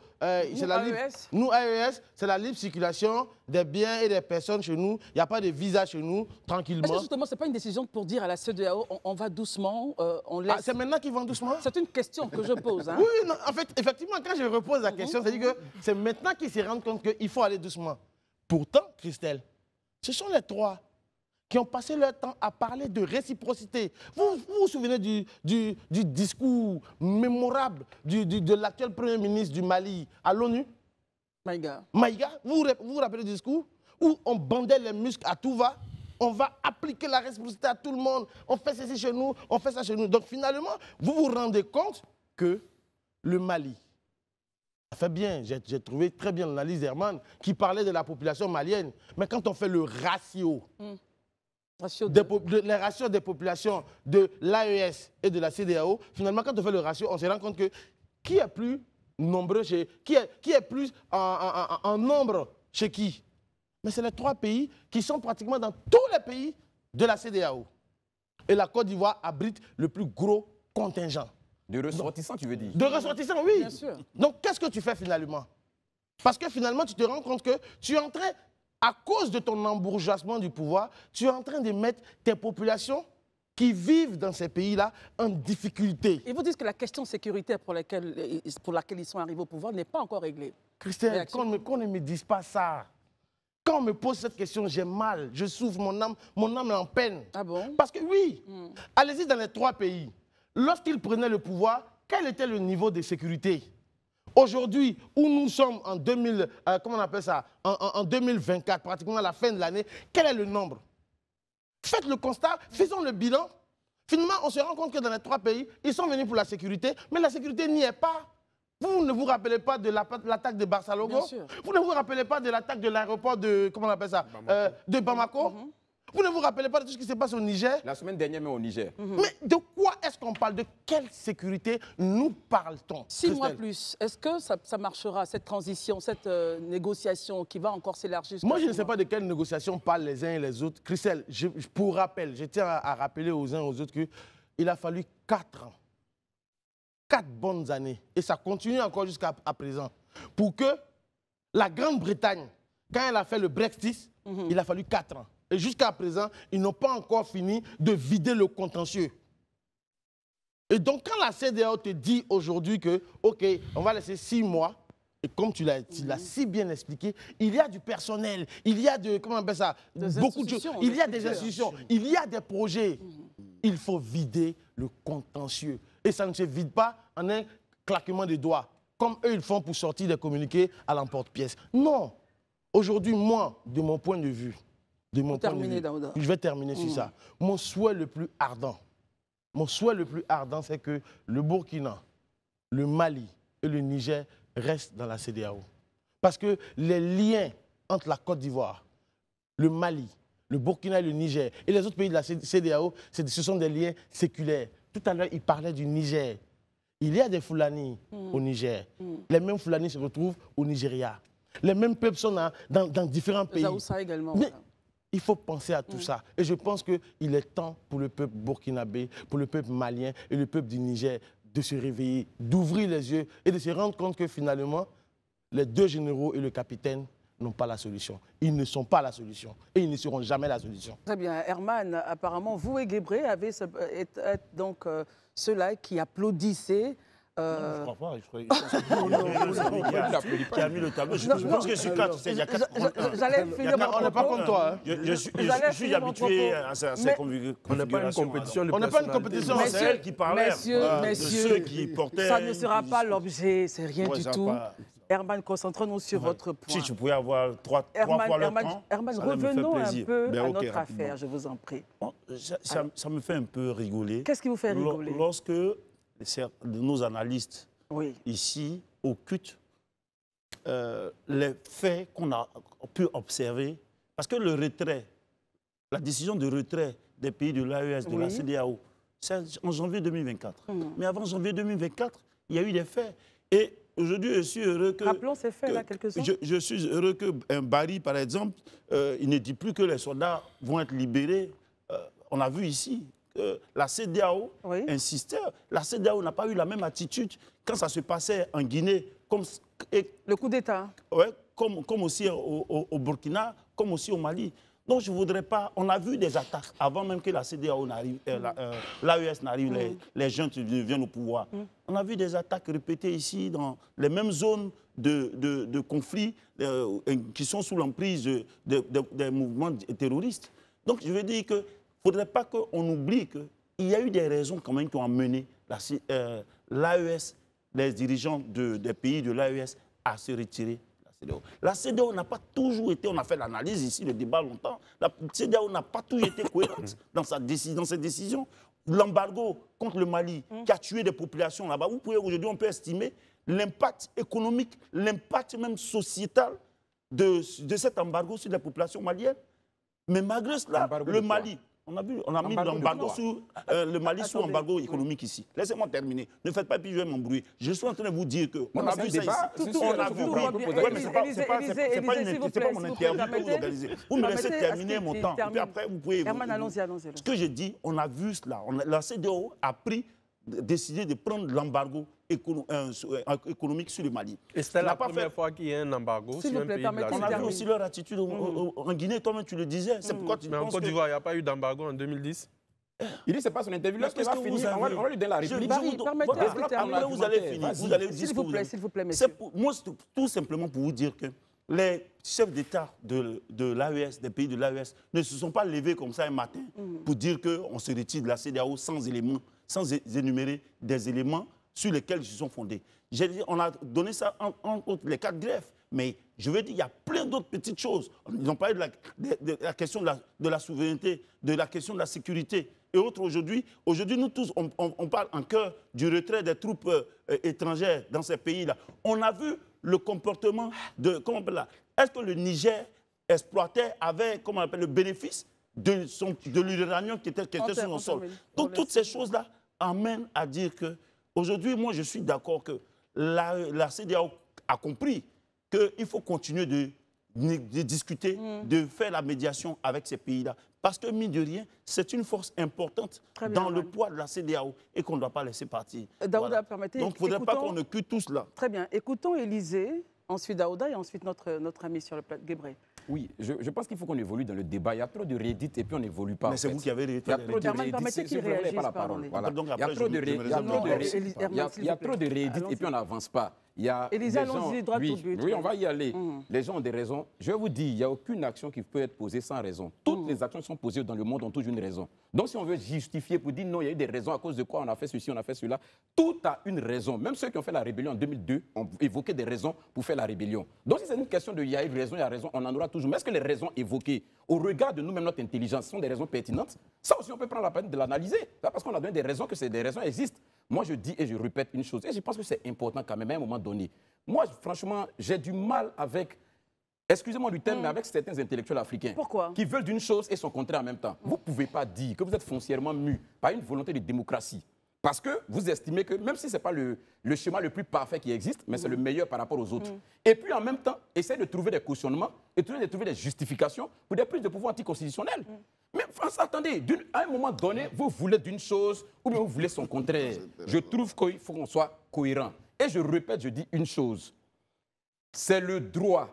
nous, AES, c'est la libre circulation des biens et des personnes chez nous. Il n'y a pas de visa chez nous, tranquillement. Est-ce que justement, ce n'est pas une décision pour dire à la CEDEAO, on va doucement, on laisse... Ah, c'est maintenant qu'ils vont doucement? C'est une question que je pose. Hein. Oui, non, en fait, effectivement, quand je repose la question, c'est-à-dire que c'est maintenant qu'ils se rendent compte qu'il faut aller doucement. Pourtant, Christelle, ce sont les trois qui ont passé leur temps à parler de réciprocité. Vous vous souvenez du discours mémorable de l'actuel Premier ministre du Mali à l'ONU? Maïga. Maïga, vous vous rappelez du discours? où on bandait les muscles à tout va. On va appliquer la réciprocité à tout le monde. On fait ceci chez nous, on fait ça chez nous. Donc finalement, vous vous rendez compte que le Mali, ça fait bien, j'ai trouvé très bien l'analyse d'Herman qui parlait de la population malienne. Mais quand on fait le ratio, les ratios des populations de l'AES et de la CEDEAO, finalement, quand on fait le ratio, on se rend compte que qui est plus nombreux qui est plus en nombre chez qui? Mais c'est les 3 pays qui sont pratiquement dans tous les pays de la CEDEAO. Et la Côte d'Ivoire abrite le plus gros contingent. De ressortissants, tu veux dire? De ressortissants, oui. Bien sûr. Donc, qu'est-ce que tu fais finalement? Parce que finalement, tu te rends compte que tu es en train, à cause de ton embourgeoisement du pouvoir, tu es en train de mettre tes populations qui vivent dans ces pays-là en difficulté. Ils vous disent que la question sécuritaire pour laquelle ils sont arrivés au pouvoir n'est pas encore réglée. Christelle, qu'on ne me dise pas ça. Quand on me pose cette question, j'ai mal, je souffre, mon âme est en peine. Ah bon? Parce que oui, allez-y dans les 3 pays. Lorsqu'ils prenaient le pouvoir, quel était le niveau de sécurité? Aujourd'hui, où nous sommes en 2024, pratiquement à la fin de l'année, quel est le nombre? Faites le constat, faisons le bilan. Finalement, on se rend compte que dans les 3 pays, ils sont venus pour la sécurité, mais la sécurité n'y est pas. Vous ne vous rappelez pas de l'attaque de Barça-Logo? Vous ne vous rappelez pas de l'attaque de l'aéroport de, comment on appelle ça, de Bamako? Vous ne vous rappelez pas de tout ce qui se passe au Niger? La semaine dernière, même au Niger. Mais de quoi est-ce qu'on parle? De quelle sécurité nous parle-t-on? 6 mois plus, est-ce que ça marchera, cette transition, cette négociation qui va encore s'élargir? Moi, je ne sais pas de quelle négociation parlent les uns et les autres. Christelle, pour rappel, je tiens à rappeler aux uns et aux autres qu'il a fallu 4 ans. 4 bonnes années, et ça continue encore jusqu'à présent, pour que la Grande-Bretagne, quand elle a fait le Brexit, il a fallu 4 ans. Et jusqu'à présent, ils n'ont pas encore fini de vider le contentieux. Et donc, quand la CEDEAO te dit aujourd'hui que, OK, on va laisser 6 mois, et comme tu l'as si bien expliqué, il y a du personnel, il y a de, comment on appelle ça, beaucoup de choses, il y a des institutions, il y a des projets. Il faut vider le contentieux. Et ça ne se vide pas en un claquement de doigts, comme eux ils font pour sortir des communiqués à l'emporte-pièce. Non. Aujourd'hui, moi, de mon point de vue, je vais terminer sur ça. Mon souhait le plus ardent, c'est que le Burkina, le Mali et le Niger restent dans la CEDEAO. Parce que les liens entre la Côte d'Ivoire, le Mali, le Burkina et le Niger et les autres pays de la CEDEAO, ce sont des liens séculaires. Tout à l'heure, il parlait du Niger. Il y a des Fulani au Niger. Les mêmes Fulani se retrouvent au Nigeria. Les mêmes peuples sont dans différents pays. Zaoussa également. Mais il faut penser à tout ça. Et je pense qu'il est temps pour le peuple burkinabé, pour le peuple malien et le peuple du Niger de se réveiller, d'ouvrir les yeux et de se rendre compte que finalement, les 2 généraux et le capitaine n'ont pas la solution. Ils ne sont pas la solution et ils ne seront jamais la solution. Très bien. Herman, apparemment, vous et Guébré avez donc ceux-là qui applaudissaient. Non, je ne crois pas. Qui a mis le tableau. Je pense que sur 4, il y a 4. J'allais finir mon propos. On n'est pas comme toi. Hein. Je suis habitué à ces configurations. On n'est pas une compétition. On n'est pas une compétition. C'est elle qui parlait messieurs, de ceux qui portaient... Ça ne sera pas l'objet, c'est rien du tout. Herman, concentrons-nous sur votre point. Si tu pouvais avoir 3 fois le temps, Herman, revenons un peu à notre affaire, je vous en prie. Ça me fait un peu rigoler. Qu'est-ce qui vous fait rigoler? Lorsque nos analystes ici occultent les faits qu'on a pu observer. Parce que le retrait, la décision de retrait des pays de l'AES, de la CEDEAO, c'est en janvier 2024. Mais avant janvier 2024, il y a eu des faits. Et aujourd'hui, je suis heureux que... Rappelons ces faits-là, quelques-uns. Je suis heureux qu'un Bari, par exemple, il ne dit plus que les soldats vont être libérés. On a vu ici que la CEDEAO insistait. La CEDEAO n'a pas eu la même attitude quand ça se passait en Guinée. Le coup d'État. Oui, comme aussi au Burkina, comme aussi au Mali. Donc je ne voudrais pas... On a vu des attaques avant même que la CEDEAO n'arrive, l'AES n'arrive, les gens viennent au pouvoir. On a vu des attaques répétées ici dans les mêmes zones de conflits qui sont sous l'emprise des mouvements terroristes. Donc je veux dire qu'il ne faudrait pas qu'on oublie qu'il y a eu des raisons quand même qui ont amené l'AES, les dirigeants des pays de l'AES à se retirer. CEDEAO. La CEDEAO n'a pas toujours été, on a fait l'analyse ici, le débat longtemps, la CEDEAO n'a pas toujours été cohérente dans ses décisions. L'embargo contre le Mali, qui a tué des populations là-bas, vous pouvez aujourd'hui, on peut estimer l'impact économique, l'impact même sociétal de cet embargo sur les populations maliennes. Mais malgré cela, le Mali, on a mis l'embargo sur le Mali sous embargo économique ici. Laissez-moi terminer. Ne faites pas puis je vais m'embrouiller. Je suis en train de vous dire que on a vu ça ici. On a vu, c'est pas mon interview que vous organisez. Vous me laissez terminer mon temps. Et puis après, vous pouvez. Ce que j'ai dit, on a vu cela. La CEDEAO a décidé de prendre l'embargo économique sur le Mali. Et c'était la première fois qu'il y a un embargo sur un pays de la On a vu aussi leur attitude en Guinée, toi-même tu le disais. C'est pourquoi tu Mais en Côte d'Ivoire, il n'y a pas eu d'embargo en 2010 Il dit c'est pas son interview. Lorsqu'il va finir, on va lui donner la réplique. Vous allez finir. Vous allez s'il vous plaît, messieurs. Moi, c'est tout simplement pour vous dire que les chefs d'État de l'AES, des pays de l'AES, ne se sont pas levés comme ça un matin pour dire qu'on se retire de la CEDEAO sans éléments, sans énumérer des éléments sur lesquels ils se sont fondés. On a donné ça entre les 4 greffes, mais je veux dire, il y a plein d'autres petites choses. Ils ont parlé de la question de la souveraineté, de la question de la sécurité et autres. Aujourd'hui, nous tous, on parle en cœur du retrait des troupes étrangères dans ces pays-là. On a vu le comportement de, comment on appelle là, est-ce que le Niger exploitait, avait, comment on appelle, le bénéfice de l'uranium qui était sur son sol. Donc toutes ces choses-là amènent à dire que, aujourd'hui, moi je suis d'accord que la CEDEAO a compris qu'il faut continuer de discuter, de faire la médiation avec ces pays-là. Parce que, mine de rien, c'est une force importante dans le poids de la CEDEAO et qu'on ne doit pas laisser partir. Daouda, permettez. Donc, il ne faudrait pas qu'on occupe tout cela. Très bien. Écoutons Élysée, ensuite Daouda et ensuite notre ami sur le plateau, Guébré. Oui, je pense qu'il faut qu'on évolue dans le débat. Il y a trop de rédits et puis on n'évolue pas. Mais c'est vous qui avez réédité. Il y a trop de rédits. Permettez qu'il réagisse, pardon. Il y a trop de rédits et puis on n'avance pas. Élysée, allons-y, droit au but. Oui, on va y aller. Les gens ont des raisons. Je vais vous dire, il n'y a aucune action qui peut être posée sans raison. Toutes les actions qui sont posées dans le monde ont toujours une raison. Donc si on veut justifier pour dire non, il y a eu des raisons à cause de quoi on a fait ceci, on a fait cela, tout a une raison. Même ceux qui ont fait la rébellion en 2002 ont évoqué des raisons pour faire la rébellion. Donc si c'est une question de il y a eu raison, il y a raison, on en aura toujours. Mais est-ce que les raisons évoquées, au regard de nous-mêmes, notre intelligence, sont des raisons pertinentes? Ça aussi, on peut prendre la peine de l'analyser. Parce qu'on a donné des raisons, que des raisons existent. Moi, je dis et je répète une chose, et je pense que c'est important quand même à un moment donné. Moi, franchement, j'ai du mal avec, excusez-moi du terme, mais avec certains intellectuels africains. Pourquoi? Qui veulent d'une chose et son contraire en même temps. Vous ne pouvez pas dire que vous êtes foncièrement mu par une volonté de démocratie. Parce que vous estimez que, même si ce n'est pas le schéma le plus parfait qui existe, mais c'est le meilleur par rapport aux autres. Et puis en même temps, essayez de trouver des cautionnements et de trouver des justifications pour des prises de pouvoir anticonstitutionnelles. Mais attendez, à un moment donné, vous voulez d'une chose ou bien vous voulez son contraire. Je trouve qu'il faut qu'on soit cohérent. Et je répète, je dis une chose. C'est le droit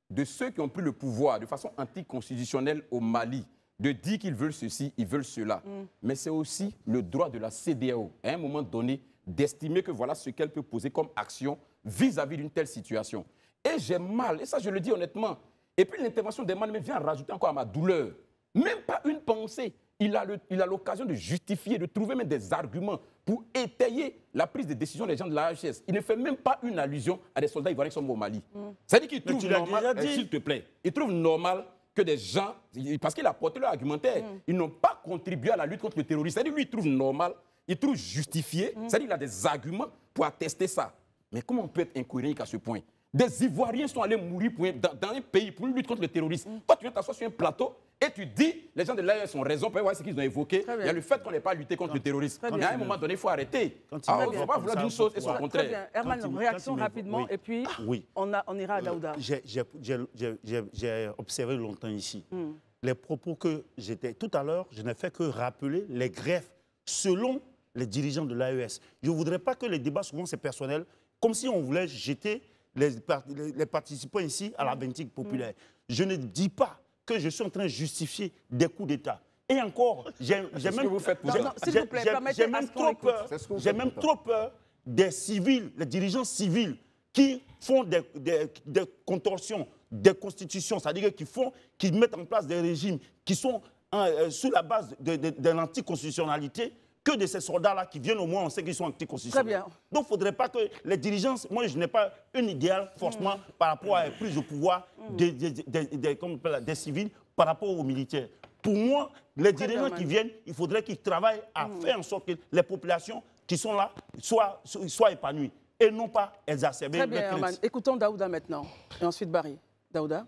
de ceux qui ont pris le pouvoir de façon anticonstitutionnelle au Mali de dire qu'ils veulent ceci, ils veulent cela. Mais c'est aussi le droit de la CEDEAO, à un moment donné, d'estimer que voilà ce qu'elle peut poser comme action vis-à-vis d'une telle situation. Et j'ai mal, et ça je le dis honnêtement. Et puis l'intervention d'Emmanuel me vient rajouter encore à ma douleur. Même pas une pensée. Il a l'occasion de justifier, de trouver même des arguments pour étayer la prise de décision des gens de la HS. Il ne fait même pas une allusion à des soldats ivoiriens qui sont au Mali. C'est-à-dire qu'il trouve normal, s'il te plaît, il trouve normal que des gens, parce qu'il a porté leur argumentaire, ils n'ont pas contribué à la lutte contre le terrorisme. C'est-à-dire lui, il trouve normal, il trouve justifié, c'est-à-dire qu'il a des arguments pour attester ça. Mais comment on peut être incohérent à ce point? Des Ivoiriens sont allés mourir dans un pays pour une lutte contre le terrorisme. Toi, tu viens t'asseoir sur un plateau et tu dis, les gens de l'AES ont raison, pour voir ce qu'ils ont évoqué. Il y a le fait qu'on n'ait pas lutté contre le terrorisme. Mais à un moment donné, il faut arrêter. On ne va pas vouloir d'une chose et son contraire. Très bien. Herman, réaction rapidement, et puis on ira à Daouda. J'ai observé longtemps ici. Les propos que j'étais... Tout à l'heure, je n'ai fait que rappeler les greffes selon les dirigeants de l'AES. Je ne voudrais pas que les débats, souvent c'est personnel, comme si on voulait jeter les participants ici à la vindicte populaire. Je ne dis pas que je suis en train de justifier des coups d'État. Et encore, j'ai même trop peur des civils, les dirigeants civils qui font des contorsions, des constitutions, c'est-à-dire qui mettent en place des régimes qui sont sur la base de l'anticonstitutionnalité, que de ces soldats-là qui viennent au moins, on sait qu'ils sont anticonstitutionnels. Très bien. Donc, il ne faudrait pas que les dirigeants... Moi, je n'ai pas un idéal, forcément, par rapport à la prise de pouvoir des civils par rapport aux militaires. Pour moi, les dirigeants qui viennent, il faudrait qu'ils travaillent à faire en sorte que les populations qui sont là soient épanouies et non pas exacerbées. Très bien, Herman. Écoutons Daouda maintenant. Et ensuite, Barry. Daouda.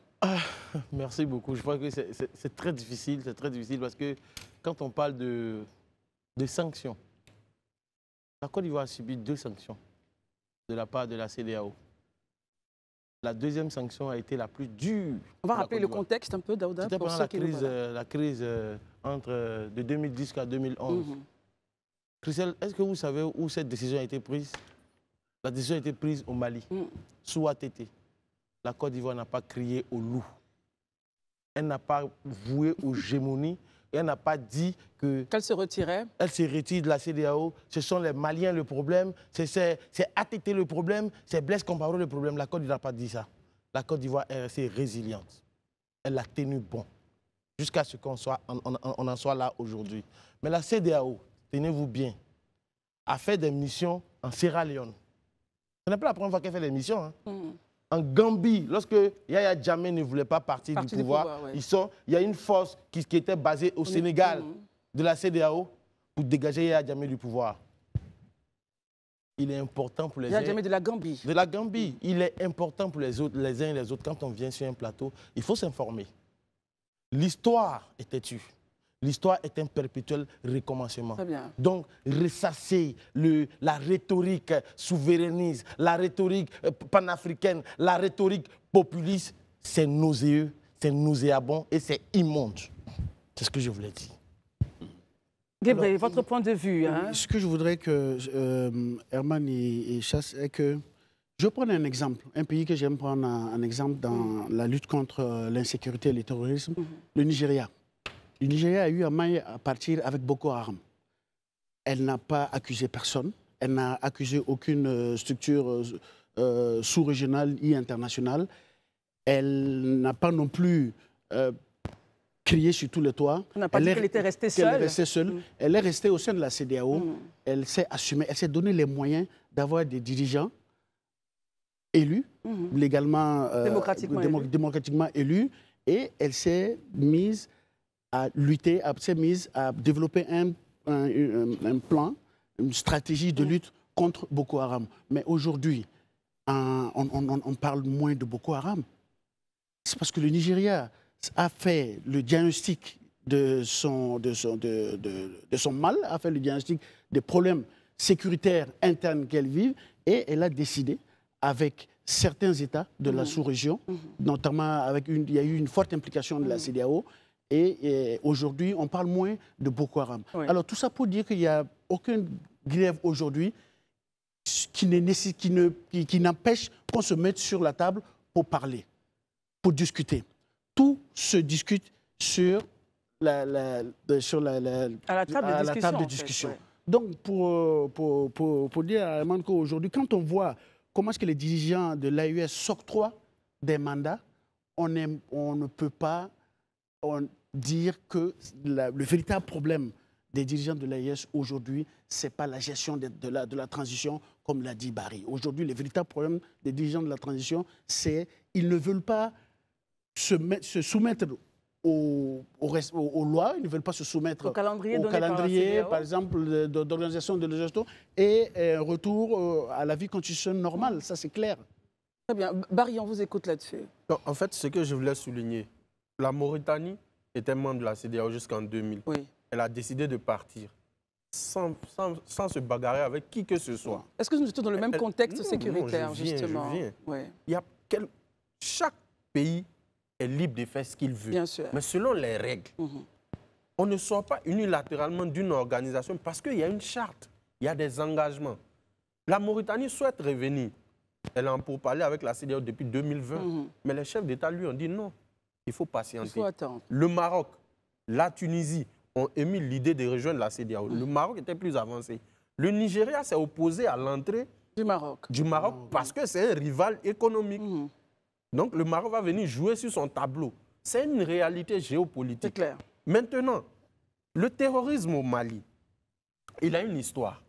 Merci beaucoup. Je crois que c'est très difficile. C'est très difficile parce que quand on parle de sanctions, la Côte d'Ivoire a subi 2 sanctions de la part de la CEDEAO. La deuxième sanction a été la plus dure. On va rappeler le contexte un peu, Daouda. C'était pendant la crise entre de 2010 jusqu'à 2011. Christelle, est-ce que vous savez où cette décision a été prise? La décision a été prise au Mali, sous ATT. La Côte d'Ivoire n'a pas crié au loup. Elle n'a pas voué aux gémonies. Et elle n'a pas dit qu'elle se retirait. Elle se retire de la CEDEAO. Ce sont les Maliens le problème. C'est ATT le problème. C'est Blaise Compaoré le problème. La Côte d'Ivoire n'a pas dit ça. La Côte d'Ivoire est restée résiliente. Elle a tenu bon. Jusqu'à ce qu'on en soit là aujourd'hui. Mais la CEDEAO, tenez-vous bien, a fait des missions en Sierra Leone. Ce n'est pas la première fois qu'elle fait des missions. Hein. En Gambie, lorsque Yaya Jammeh ne voulait pas partir du pouvoir, ouais. Il y a une force qui était basée au Sénégal de la CEDEAO pour dégager Yaya Jammeh du pouvoir. Il est important pour les Yaya Jammeh de la Gambie. De la Gambie. Il est important pour les autres, les uns et les autres. Quand on vient sur un plateau, il faut s'informer. L'histoire est têtue. L'histoire est un perpétuel recommencement. Donc, ressasser la rhétorique souverainiste, la rhétorique panafricaine, la rhétorique populiste, c'est nauséeux, c'est nauséabond et c'est immonde. C'est ce que je voulais dire. Gebrey, votre point de vue. Hein? Ce que je voudrais que Herman et Chasse est que je prends un exemple, un pays que j'aime prendre un exemple dans la lutte contre l'insécurité et le terrorisme, le Nigeria. Le Nigeria a eu un maille à partir avec Boko Haram. Elle n'a pas accusé personne. Elle n'a accusé aucune structure sous-régionale et internationale. Elle n'a pas non plus crié sur tous les toits. On n'a pas dit qu'elle était restée seule. Elle est restée au sein de la CEDEAO. Elle s'est assumée. Elle s'est donné les moyens d'avoir des dirigeants élus, légalement, démocratiquement élus. Et elle s'est mise à lutter, s'est mise à développer un plan, une stratégie de lutte contre Boko Haram. Mais aujourd'hui, on parle moins de Boko Haram. C'est parce que le Nigeria a fait le diagnostic de son mal, a fait le diagnostic des problèmes sécuritaires internes qu'elle vit, et elle a décidé, avec certains États de la sous-région, notamment il y a eu une forte implication de la CEDEAO, et aujourd'hui, on parle moins de Boko Haram. Oui. Alors, tout ça pour dire qu'il n'y a aucune grève aujourd'hui qui n'empêche qu'on se mette sur la table pour parler, pour discuter. Tout se discute sur la table de discussion. En fait, ouais. Donc, pour dire à Herman qu'aujourd'hui, quand on voit comment est-ce que les dirigeants de l'AES s'octroient des mandats, on ne peut pas dire que le véritable problème des dirigeants de l'AES aujourd'hui, ce n'est pas la gestion de la transition, comme l'a dit Barry. Aujourd'hui, le véritable problème des dirigeants de la transition, c'est qu'ils ne veulent pas se soumettre aux lois, ils ne veulent pas se soumettre au calendrier par exemple, d'organisation de la gestion, et un retour à la vie constitutionnelle normale, ça c'est clair. Très bien. Barry, on vous écoute là-dessus. En fait, ce que je voulais souligner, la Mauritanie était membre de la CEDEAO jusqu'en 2000. Oui. Elle a décidé de partir sans se bagarrer avec qui que ce soit. Est-ce que nous étions dans le même contexte sécuritaire, justement? Je viens. Oui. Chaque pays est libre de faire ce qu'il veut. Bien sûr. Mais selon les règles. On ne sort pas unilatéralement d'une organisation parce qu'il y a une charte, il y a des engagements. La Mauritanie souhaite revenir. Elle a en pourparlers avec la CEDEAO depuis 2020. Mais les chefs d'État lui ont dit non, il faut patienter. Il faut attendre. Le Maroc, la Tunisie ont émis l'idée de rejoindre la CEDEAO. Le Maroc était plus avancé. Le Nigeria s'est opposé à l'entrée du Maroc parce que c'est un rival économique. Donc le Maroc va venir jouer sur son tableau. C'est une réalité géopolitique. C'est clair. Maintenant, le terrorisme au Mali, il a une histoire.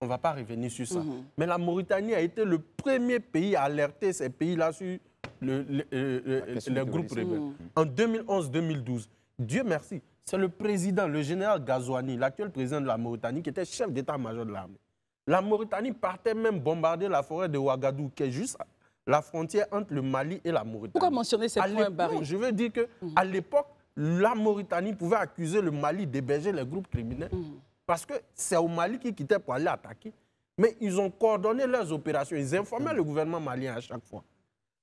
On ne va pas revenir sur ça. Mais la Mauritanie a été le premier pays à alerter ces pays-là sur le groupe rebelle. En 2011-2012, Dieu merci, c'est le président, le général Ghazouani, l'actuel président de la Mauritanie, qui était chef d'état-major de l'armée. La Mauritanie partait même bombarder la forêt de Ouagadougou, qui est juste la frontière entre le Mali et la Mauritanie. Pourquoi mentionner ces points, Barry? Je veux dire qu'à l'époque, la Mauritanie pouvait accuser le Mali d'héberger les groupes criminels parce que c'est au Mali qu'ils quittaient pour aller attaquer. Mais ils ont coordonné leurs opérations. Ils informaient le gouvernement malien à chaque fois.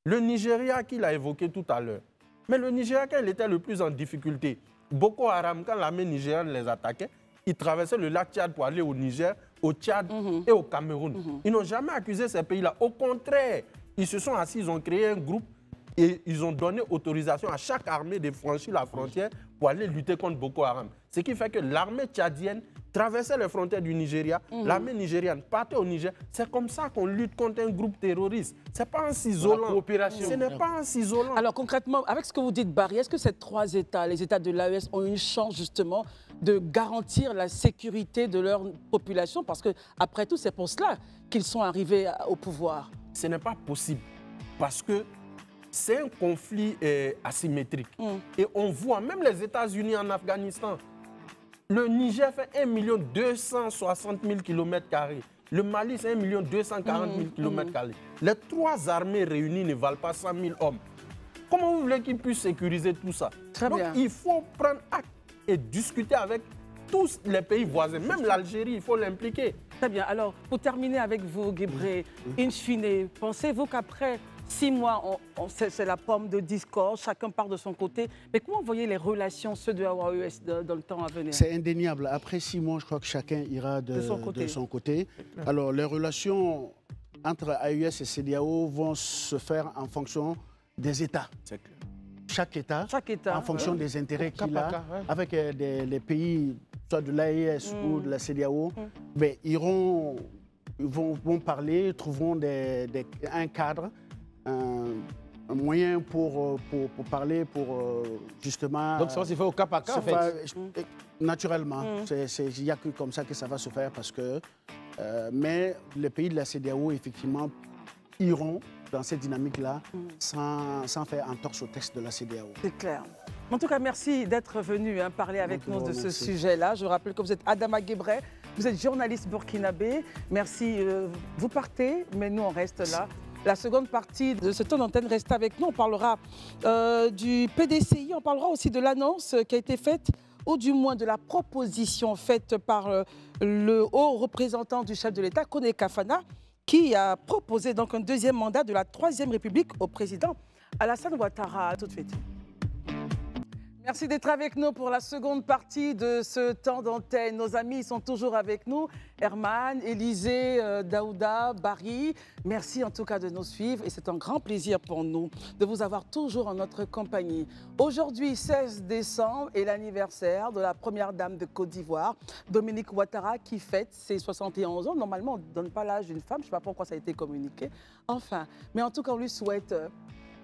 Le Nigeria, qu'il a évoqué tout à l'heure. Mais le Nigeria, quand il était le plus en difficulté, Boko Haram, quand l'armée nigériane les attaquait, ils traversaient le lac Tchad pour aller au Niger, au Tchad et au Cameroun. Ils n'ont jamais accusé ces pays-là. Au contraire, ils se sont assis, ils ont créé un groupe et ils ont donné autorisation à chaque armée de franchir la frontière pour aller lutter contre Boko Haram. Ce qui fait que l'armée tchadienne traversait les frontières du Nigeria, l'armée nigériane partait au Niger. C'est comme ça qu'on lutte contre un groupe terroriste. Ce n'est pas en s'isolant. Ce n'est pas en s'isolant. Alors concrètement, avec ce que vous dites, Barry, est-ce que ces trois États, les États de l'AES, ont une chance justement de garantir la sécurité de leur population? Parce qu'après tout, c'est pour cela qu'ils sont arrivés au pouvoir. Ce n'est pas possible parce que c'est un conflit asymétrique. Et on voit, même les États-Unis en Afghanistan, le Niger fait 1 260 000 km². Le Mali, c'est 1 240 000 km². Les trois armées réunies ne valent pas 100 000 hommes. Comment vous voulez qu'ils puissent sécuriser tout ça? Donc, il faut prendre acte et discuter avec tous les pays voisins. Même l'Algérie, il faut l'impliquer. Très bien. Alors, pour terminer avec vous, Guébré, in fine, pensez-vous qu'après 6 mois, c'est la pomme de discorde, chacun part de son côté. Mais comment vous voyez les relations, ceux de AES, dans le temps à venir? C'est indéniable. Après 6 mois, je crois que chacun ira de son côté. Alors, les relations entre AES et CEDEAO vont se faire en fonction des États. Chaque État, en fonction des intérêts qu'il a, avec les pays, soit de l'AES ou de la CEDEAO, ben, vont parler, trouveront un cadre, un moyen pour parler, pour justement... Donc ça va se faire au cas par cas, en fait. Naturellement. Il n'y a que comme ça que ça va se faire parce que... mais les pays de la CEDEAO, effectivement, iront dans cette dynamique-là sans faire entorse au texte de la CEDEAO. C'est clair. En tout cas, merci d'être venu parler avec nous de ce sujet-là. Je rappelle que vous êtes Adama Guébré, vous êtes journaliste burkinabé. Merci. Vous partez, mais nous, on reste là. La seconde partie de ce temps d'antenne reste avec nous. On parlera du PDCI, on parlera aussi de l'annonce qui a été faite, ou du moins de la proposition faite par le haut représentant du chef de l'État, Kone Kafana, qui a proposé donc un deuxième mandat de la Troisième République au président Alassane Ouattara. À tout de suite. Merci d'être avec nous pour la seconde partie de ce temps d'antenne. Nos amis sont toujours avec nous. Herman, Élisée, Daouda, Barry. Merci en tout cas de nous suivre et c'est un grand plaisir pour nous de vous avoir toujours en notre compagnie. Aujourd'hui, 16 décembre, est l'anniversaire de la première dame de Côte d'Ivoire, Dominique Ouattara, qui fête ses 71 ans. Normalement, on ne donne pas l'âge d'une femme. Je ne sais pas pourquoi ça a été communiqué. Enfin, mais en tout cas, on lui souhaite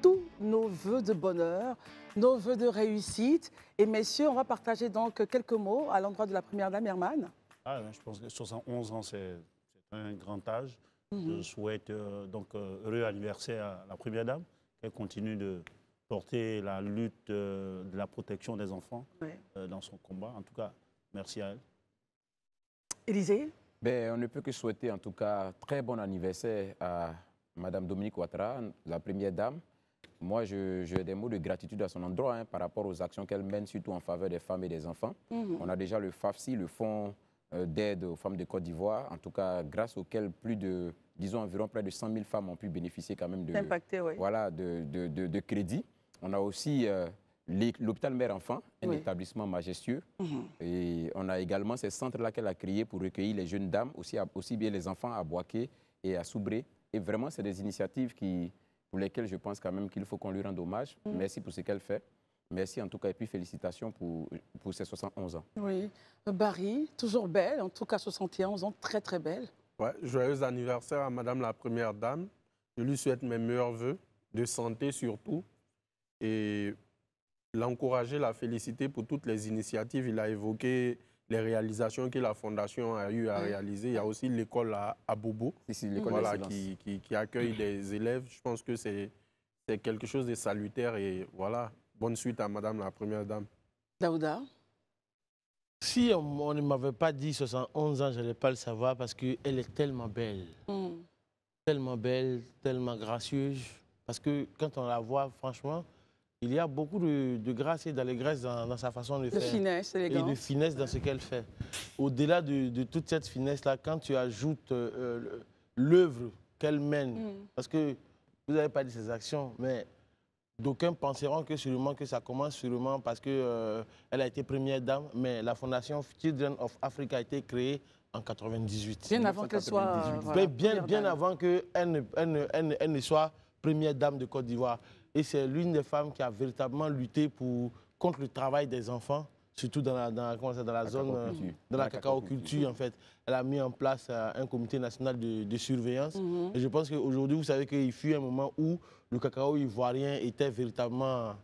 tous nos vœux de bonheur, nos vœux de réussite. Et messieurs, on va partager donc quelques mots à l'endroit de la première dame, Herman. Je pense que 71 ans, c'est un grand âge. Je souhaite donc heureux anniversaire à la première dame, qu'elle continue de porter la lutte de la protection des enfants dans son combat. En tout cas, merci à elle. Élisée? On ne peut que souhaiter en tout cas très bon anniversaire à Madame Dominique Ouattara, la première dame. Moi, j'ai des mots de gratitude à son endroit par rapport aux actions qu'elle mène, surtout en faveur des femmes et des enfants. On a déjà le FAFSI, le Fonds d'aide aux femmes de Côte d'Ivoire, en tout cas grâce auquel plus de, disons environ près de 100 000 femmes ont pu bénéficier quand même de crédits. On a aussi l'hôpital mère-enfant, un établissement majestueux. Et on a également ces centres-là qu'elle a créés pour recueillir les jeunes dames, aussi bien les enfants à Boaké et à Soubré. Et vraiment, c'est des initiatives pour lesquelles je pense quand même qu'il faut qu'on lui rende hommage. Merci pour ce qu'elle fait. Merci en tout cas et puis félicitations pour ses 71 ans. Oui. Barry, toujours belle, en tout cas 71 ans, très très belle. Ouais, joyeux anniversaire à Madame la Première Dame. Je lui souhaite mes meilleurs vœux, de santé surtout. Et l'encourager, la féliciter pour toutes les initiatives. Il a évoqué les réalisations que la Fondation a eu à réaliser. Il y a aussi l'école à Bobo, voilà, qui accueille des élèves. Je pense que c'est quelque chose de salutaire et voilà, bonne suite à Madame la Première Dame. Daouda? Si on ne m'avait pas dit 71 ans, je n'allais pas le savoir parce qu'elle est tellement belle. Tellement belle, tellement gracieuse. Parce que quand on la voit, franchement, il y a beaucoup de grâce et d'allégresse dans sa façon de faire. De finesse, élégance. Et de finesse dans ce qu'elle fait. Au-delà de toute cette finesse-là, quand tu ajoutes l'œuvre qu'elle mène, parce que vous n'avez pas dit ses actions, mais d'aucuns penseront que ça commence sûrement parce qu'elle a été première dame, mais la fondation Children of Africa a été créée en 98. Bien avant qu'elle soit... Voilà, bien avant qu'elle ne soit première dame de Côte d'Ivoire. Et c'est l'une des femmes qui a véritablement lutté contre le travail des enfants, surtout dans la zone de la cacao-culture, en fait. Elle a mis en place un comité national de surveillance. Et je pense qu'aujourd'hui, vous savez qu'il fut un moment où le cacao ivoirien était véritablement...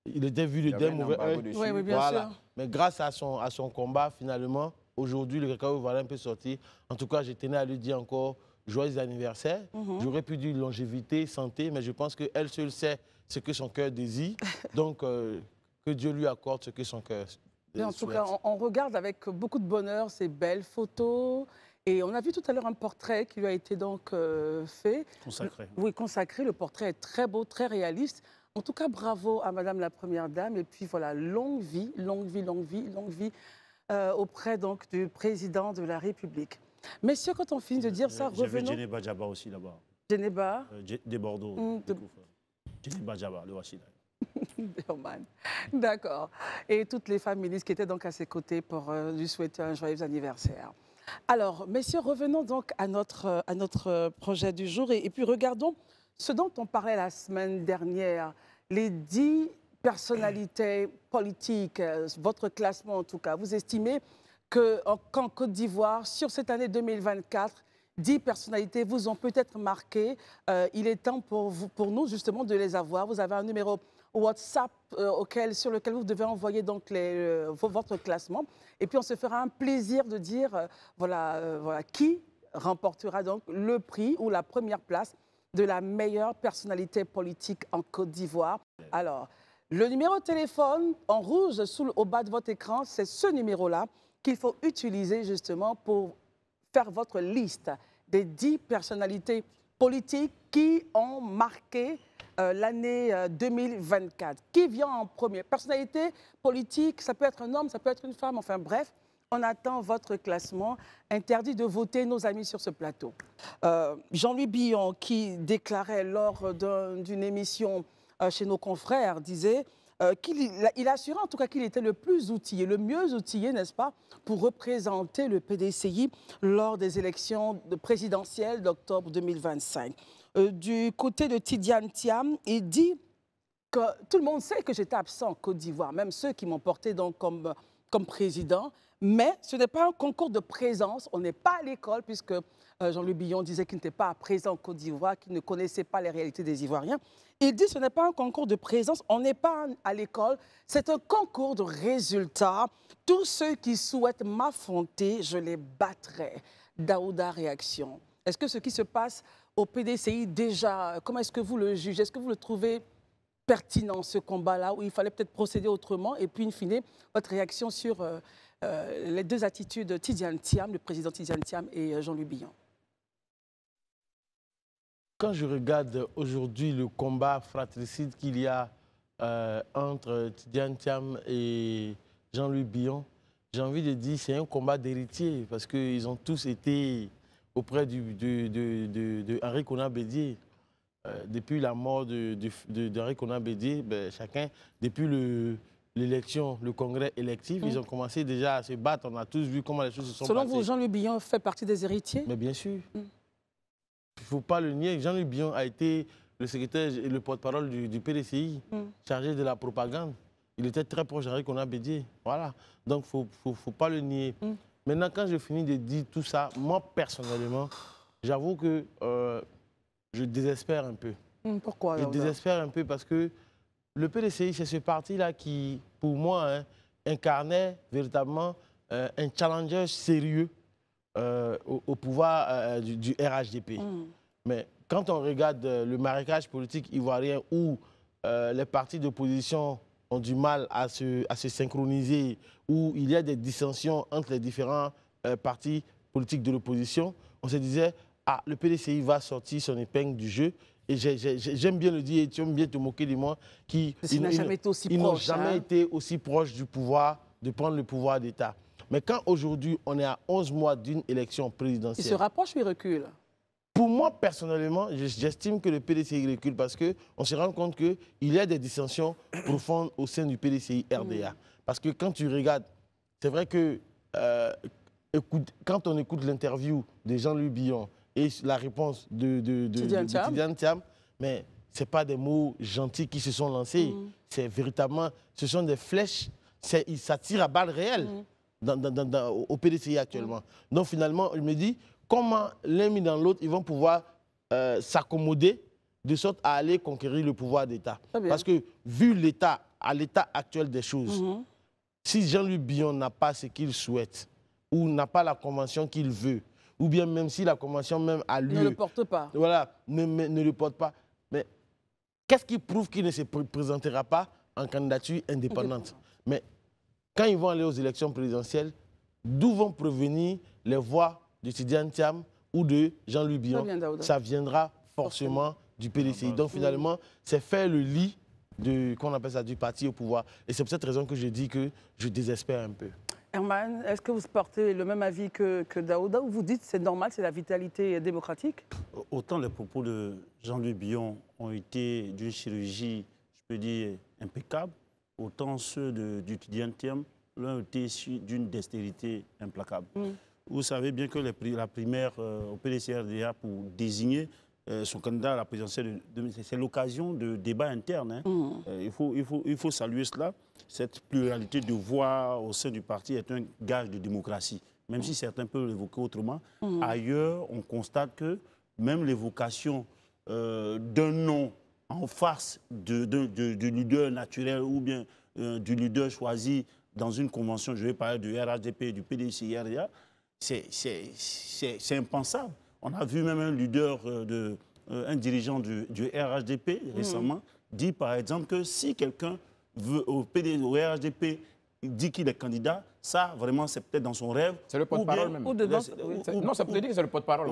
il était vu d'un mauvais œil. Oui, bien sûr. Mais grâce à son combat, finalement, aujourd'hui, le cacao ivoirien peut sortir. En tout cas, je tenais à lui dire encore joyeux anniversaire. J'aurais pu dire longévité, santé, mais je pense qu'elle seule sait ce que son cœur désire. Donc, que Dieu lui accorde ce que son cœur souhaite. En tout cas, on regarde avec beaucoup de bonheur ces belles photos. Et on a vu tout à l'heure un portrait qui lui a été donc fait. Consacré. Oui, consacré. Le portrait est très beau, très réaliste. En tout cas, bravo à Madame la Première Dame. Et puis voilà, longue vie, longue vie, longue vie, longue vie auprès donc du président de la République. Messieurs, quand on finit de dire ça, revenons... J'ai vu Djeneba Djaba aussi là-bas. Djeneba de Bordeaux. Djeneba Djaba, le voici là. D'accord. Et toutes les femmes ministres qui étaient donc à ses côtés pour lui souhaiter un joyeux anniversaire. Alors, messieurs, revenons donc à notre projet du jour et puis regardons ce dont on parlait la semaine dernière, les 10 personnalités politiques, votre classement en tout cas. Vous estimez qu'en Côte d'Ivoire, sur cette année 2024, 10 personnalités vous ont peut-être marqué. Il est temps pour nous justement de les avoir. Vous avez un numéro WhatsApp sur lequel vous devez envoyer donc votre classement. Et puis on se fera un plaisir de dire voilà, qui remportera donc le prix ou la première place de la meilleure personnalité politique en Côte d'Ivoire. Alors, le numéro de téléphone en rouge au bas de votre écran, c'est ce numéro-là qu'il faut utiliser justement pour faire votre liste des 10 personnalités politiques qui ont marqué l'année 2024. Qui vient en premier? Personnalité politique, ça peut être un homme, ça peut être une femme, enfin bref, on attend votre classement. Interdit de voter, nos amis sur ce plateau. Jean-Louis Billon, qui déclarait lors d'une émission chez nos confrères, disait il assurait en tout cas qu'il était le plus outillé, le mieux outillé, n'est-ce pas, pour représenter le PDCI lors des élections présidentielles d'octobre 2025. Du côté de Tidiane Thiam, il dit que tout le monde sait que j'étais absent en Côte d'Ivoire, même ceux qui m'ont porté donc comme président, mais ce n'est pas un concours de présence, on n'est pas à l'école, puisque Jean-Louis Billon disait qu'il n'était pas présent en Côte d'Ivoire, qu'il ne connaissait pas les réalités des Ivoiriens. Il dit que ce n'est pas un concours de présence, on n'est pas à l'école, c'est un concours de résultats. Tous ceux qui souhaitent m'affronter, je les battrai. Daouda, réaction. Est-ce que ce qui se passe au PDCI déjà, comment est-ce que vous le jugez? Est-ce que vous le trouvez pertinent, ce combat-là, où il fallait peut-être procéder autrement? Et puis, in fine, votre réaction sur les deux attitudes de Tidiane Thiam, le président Tidiane Thiam et Jean-Louis Billon. Quand je regarde aujourd'hui le combat fratricide qu'il y a entre Tidiane Thiam et Jean-Louis Billon, j'ai envie de dire que c'est un combat d'héritiers parce qu'ils ont tous été auprès de Henri Konan Bédié. Depuis la mort d'Henri Konan Bédié, chacun, depuis l'élection, le congrès électif, ils ont commencé déjà à se battre. On a tous vu comment les choses se sont passées. Selon vous, Jean-Louis Billon fait partie des héritiers? Mais bien sûr. Il ne faut pas le nier. Jean-Louis Billon a été le secrétaire et le porte-parole du PDCI, chargé de la propagande. Il était très proche d'Henri Konan Bédié. Voilà. Donc, il ne faut pas le nier. Maintenant, quand je finis de dire tout ça, moi, personnellement, j'avoue que je désespère un peu. Pourquoi? Je désespère un peu parce que le PDCI, c'est ce parti-là qui, pour moi, incarnait véritablement un challenger sérieux au pouvoir du RHDP. Mais quand on regarde le marécage politique ivoirien où les partis d'opposition ont du mal à se synchroniser, où il y a des dissensions entre les différents partis politiques de l'opposition, on se disait, ah, le PDCI va sortir son épingle du jeu. Et j'aime bien le dire, et tu aimes bien te moquer de moi, qu'ils n'ont jamais été aussi proches du pouvoir, de prendre le pouvoir d'État. Mais quand aujourd'hui, on est à 11 mois d'une élection présidentielle... Il se rapproche ou il recule? Pour moi, personnellement, j'estime que le PDCI recule parce qu'on se rend compte qu'il y a des dissensions profondes au sein du PDCI-RDA. Parce que quand tu regardes, c'est vrai que quand on écoute l'interview de Jean-Louis Billon et la réponse de Tidiane Thiam, mais ce n'est pas des mots gentils qui se sont lancés. C'est véritablement, ce sont des flèches, ça tire à balles réelles au PDCI actuellement. Donc finalement, je me dis, comment l'un mis dans l'autre, ils vont pouvoir s'accommoder de sorte à aller conquérir le pouvoir d'État. Parce que vu à l'état actuel des choses, si Jean-Louis Billon n'a pas ce qu'il souhaite, ou n'a pas la convention qu'il veut, ou bien même si la convention même a lieu... Ne le porte pas. Voilà, ne le porte pas. Mais qu'est-ce qui prouve qu'il ne se présentera pas en candidature indépendante? Mais quand ils vont aller aux élections présidentielles, d'où vont provenir les voix de Tidiane Thiam ou de Jean-Louis Billon? Ça viendra forcément du PDCI. Donc finalement, c'est faire le lit qu'on appelle ça du parti au pouvoir. Et c'est pour cette raison que je dis que je désespère un peu. Herman, est-ce que vous portez le même avis que Daouda, ou vous dites que c'est normal, c'est la vitalité démocratique? Autant les propos de Jean-Louis Billon ont été d'une chirurgie, je peux dire, impeccable, autant ceux du Tidiane Thiam l'ont été d'une dextérité implacable. Vous savez bien que la primaire au PDCRDA pour désigner son candidat à la présidentielle, c'est l'occasion de débats internes. Il faut saluer cela. Cette pluralité de voix au sein du parti est un gage de démocratie. Même si certains peuvent l'évoquer autrement, ailleurs, on constate que même l'évocation d'un nom en face du leader naturel ou bien du leader choisi dans une convention, je vais parler du RHDP et du PDCI-RDA, c'est impensable. On a vu même un leader, un dirigeant du RHDP récemment, dit par exemple que si quelqu'un veut au RHDP dit qu'il est candidat, ça vraiment c'est peut-être dans son rêve. C'est le porte-parole même. Non, ça peut dire que c'est le porte-parole.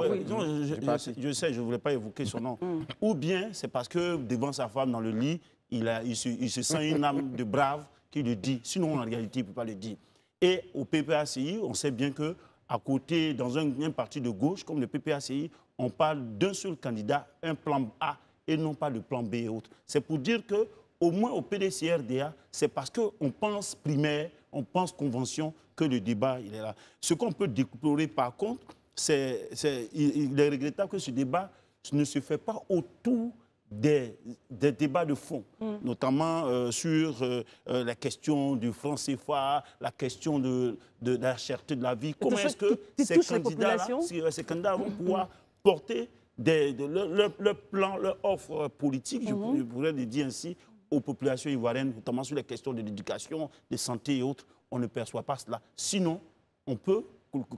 Je sais, je ne voulais pas évoquer son nom. Ou bien c'est parce que devant sa femme dans le lit, il se sent une âme de brave qui le dit. Sinon en réalité il ne peut pas le dire. Et au PPACI, on sait bien que à côté, dans un parti de gauche comme le PPACI, on parle d'un seul candidat, un plan A, et non pas de plan B et autres. C'est pour dire qu'au moins au PDCRDA, c'est parce qu'on pense primaire, on pense convention, que le débat il est là. Ce qu'on peut déplorer par contre, il est regrettable que ce débat ne se fait pas autour des débats de fond, notamment sur la question du franc CFA, la question de la cherté de la vie. Comment est-ce que ces candidats vont pouvoir porter leur plan, leur offre politique, je pourrais le dire ainsi, aux populations ivoiriennes, notamment sur les questions de l'éducation, de santé et autres. On ne perçoit pas cela. Sinon, on peut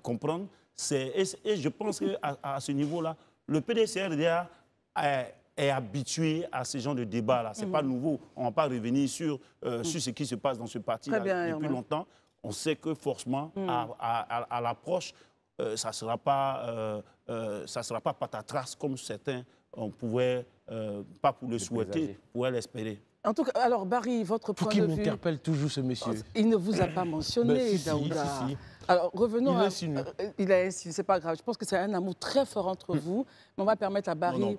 comprendre. Et je pense qu'à ce niveau-là, le PDCRDA est habitué à ce genre de débat-là. Ce n'est pas nouveau. On ne va pas revenir sur ce qui se passe dans ce parti-là depuis longtemps. On sait que forcément, à l'approche, ça ne sera pas patatras comme certains on pouvait, pas pour le souhaiter, pourraient l'espérer. En tout cas, alors Barry, votre point de vue... Pour qui m'interpelle toujours ce monsieur? Il ne vous a pas mentionné, Daouda. Alors revenons à... Il a insinué, c'est pas grave. Je pense que c'est un amour très fort entre vous. Mais on va permettre à Barry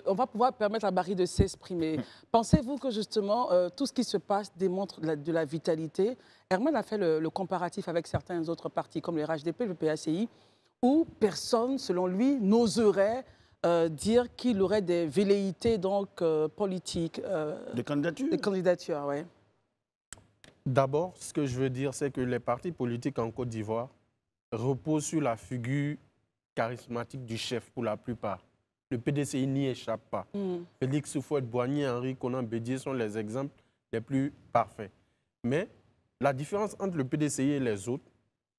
on va pouvoir permettre à Barry de s'exprimer. Pensez-vous que justement, tout ce qui se passe démontre de la vitalité? Herman a fait le comparatif avec certains autres partis, comme le RHDP, le PACI, où personne, selon lui, n'oserait dire qu'il aurait des velléités donc, politiques. Des candidatures? Des candidatures, oui. D'abord, ce que je veux dire, c'est que les partis politiques en Côte d'Ivoire reposent sur la figure charismatique du chef pour la plupart. Le PDCI n'y échappe pas. Félix Houphouët-Boigny, Henri Konan Bédié sont les exemples les plus parfaits. Mais La différence entre le PDCI et les autres,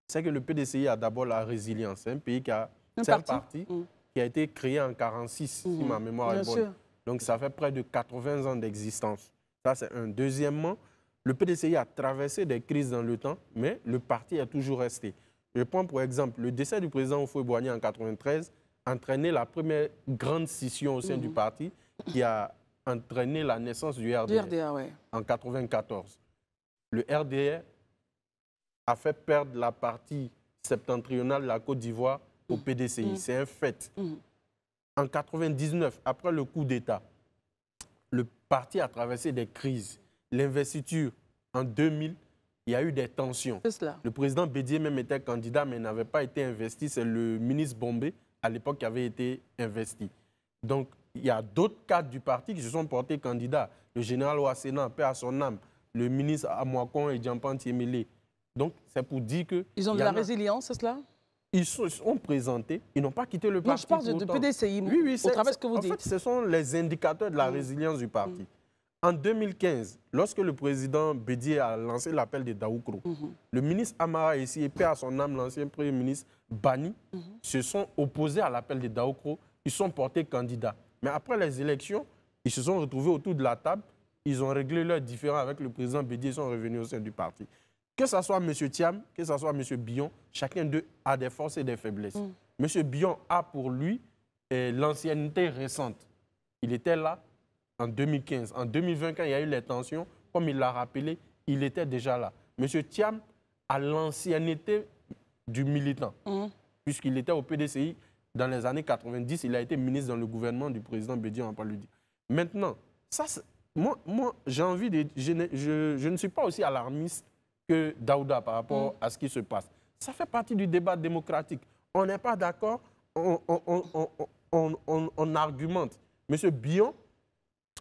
c'est que le PDCI a d'abord la résilience. C'est un pays qui a... C'est un parti qui a été créé en 1946, si ma mémoire est bonne. Donc, ça fait près de 80 ans d'existence. Ça, c'est un. Deuxièmement, le PDCI a traversé des crises dans le temps, mais le parti est toujours resté. Je prends pour exemple le décès du président Houphouët-Boigny en 1993 a entraîné la première grande scission au sein du parti qui a entraîné la naissance du RDR, en 1994. Le RDR a fait perdre la partie septentrionale de la Côte d'Ivoire au PDCI. C'est un fait. En 1999, après le coup d'État, le parti a traversé des crises. L'investiture, en 2000, il y a eu des tensions. Le président Bédié même était candidat, mais n'avait pas été investi. C'est le ministre Bombé, à l'époque, qui avait été investi. Donc, il y a d'autres cadres du parti qui se sont portés candidats. Le général Ouassena, paix à son âme, le ministre Amouakon et Djampan Tiemele. Donc, c'est pour dire que... Ils ont de la résilience, c'est cela? Ils sont présentés, ils n'ont pas quitté le parti. Non, je parle de PDCI, au travers de ce que vous dites. En fait, ce sont les indicateurs de la résilience du parti. En 2015, lorsque le président Bédié a lancé l'appel de Daoukro, le ministre Amara ici, et paix à son âme, l'ancien premier ministre Bani, se sont opposés à l'appel de Daoukro. Ils sont portés candidats. Mais après les élections, ils se sont retrouvés autour de la table. Ils ont réglé leurs différends avec le président Bédié. Ils sont revenus au sein du parti. Que ce soit M. Thiam, que ce soit M. Billon, chacun d'eux a des forces et des faiblesses. M. Billon a pour lui l'ancienneté récente. Il était là en 2015. En 2020, quand il y a eu les tensions, comme il l'a rappelé, il était déjà là. M. Thiam a l'ancienneté du militant, puisqu'il était au PDCI dans les années 90. Il a été ministre dans le gouvernement du président Bédié, on va pas le dire. Maintenant, ça, moi j'ai envie de... Je ne suis pas aussi alarmiste que Daouda par rapport à ce qui se passe. Ça fait partie du débat démocratique. On n'est pas d'accord, on argumente. M. Billon,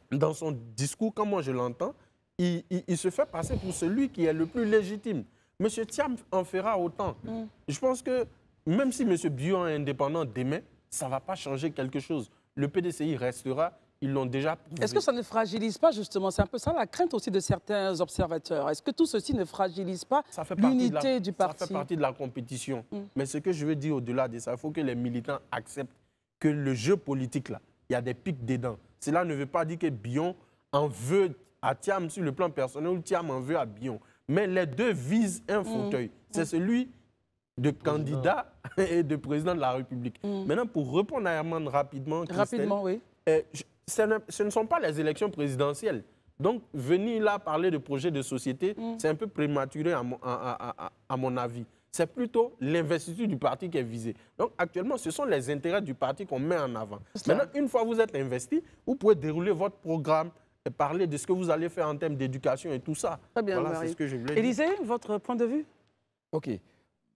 dans son discours, comme moi je l'entends, il se fait passer pour celui qui est le plus légitime. M. Thiam en fera autant. Je pense que même si M. Billon est indépendant demain, ça ne va pas changer quelque chose. Le PDCI restera. Ils l'ont déjà prouvé. Est-ce que ça ne fragilise pas, justement, c'est un peu ça la crainte aussi de certains observateurs. Est-ce que tout ceci ne fragilise pas l'unité du parti? Ça fait partie de la compétition. Mais ce que je veux dire au-delà de ça, il faut que les militants acceptent que le jeu politique, là, il y a des pics dedans. Cela ne veut pas dire que Billon en veut à Thiam sur le plan personnel ou Thiam en veut à Billon. Mais les deux visent un fauteuil. C'est celui de candidat et de président de la République. Maintenant, pour répondre à Herman rapidement, Christelle, oui. Ce ne sont pas les élections présidentielles. Donc, venir là parler de projet de société, c'est un peu prématuré à mon avis. C'est plutôt l'investiture du parti qui est visée. Donc, actuellement, ce sont les intérêts du parti qu'on met en avant. Maintenant, une fois que vous êtes investi, vous pouvez dérouler votre programme et parler de ce que vous allez faire en termes d'éducation et tout ça. Très bien, voilà, c'est ce que je voulais dire. Élisée, votre point de vue? OK.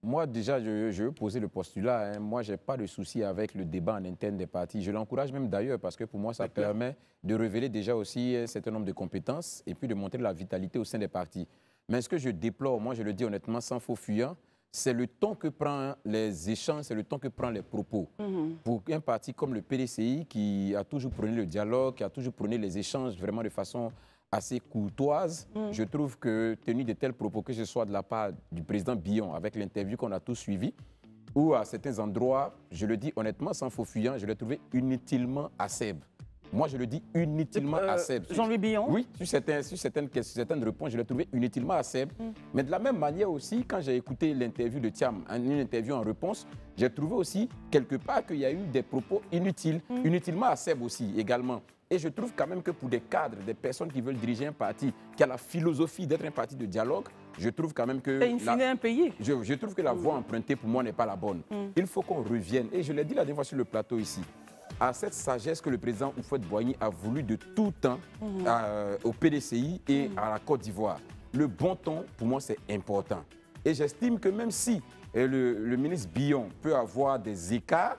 Moi, déjà, je veux poser le postulat. Moi, je n'ai pas de souci avec le débat en interne des partis. Je l'encourage même d'ailleurs parce que pour moi, ça permet de révéler déjà aussi un certain nombre de compétences et puis de montrer la vitalité au sein des partis. Mais ce que je déplore, moi, je le dis honnêtement, sans faux fuyant, c'est le ton que prennent les échanges, c'est le ton que prennent les propos. Pour un parti comme le PDCI qui a toujours prôné le dialogue, qui a toujours prôné les échanges vraiment de façon assez courtoise, je trouve que tenu de tels propos, que ce soit de la part du président Billon, avec l'interview qu'on a tous suivi, ou à certains endroits, je le dis honnêtement, sans faux fuyant, je l'ai trouvé inutilement acerbe. Moi, je le dis inutilement acerbe. Jean-Louis Billon? Oui, sur certaines réponses, je l'ai trouvé inutilement acerbe. Mais de la même manière aussi, quand j'ai écouté l'interview de Thiam, une interview en réponse, j'ai trouvé aussi quelque part qu'il y a eu des propos inutiles, inutilement acerbes aussi également. Et je trouve quand même que pour des cadres, des personnes qui veulent diriger un parti, qui a la philosophie d'être un parti de dialogue, je trouve quand même que... Et in fine, un pays. Je trouve que la voie empruntée, pour moi, n'est pas la bonne. Il faut qu'on revienne, et je l'ai dit la dernière fois sur le plateau ici, à cette sagesse que le président Houphouët-Boigny a voulu de tout temps au PDCI et à la Côte d'Ivoire. Le bon ton, pour moi, c'est important. Et j'estime que même si le ministre Billon peut avoir des écarts,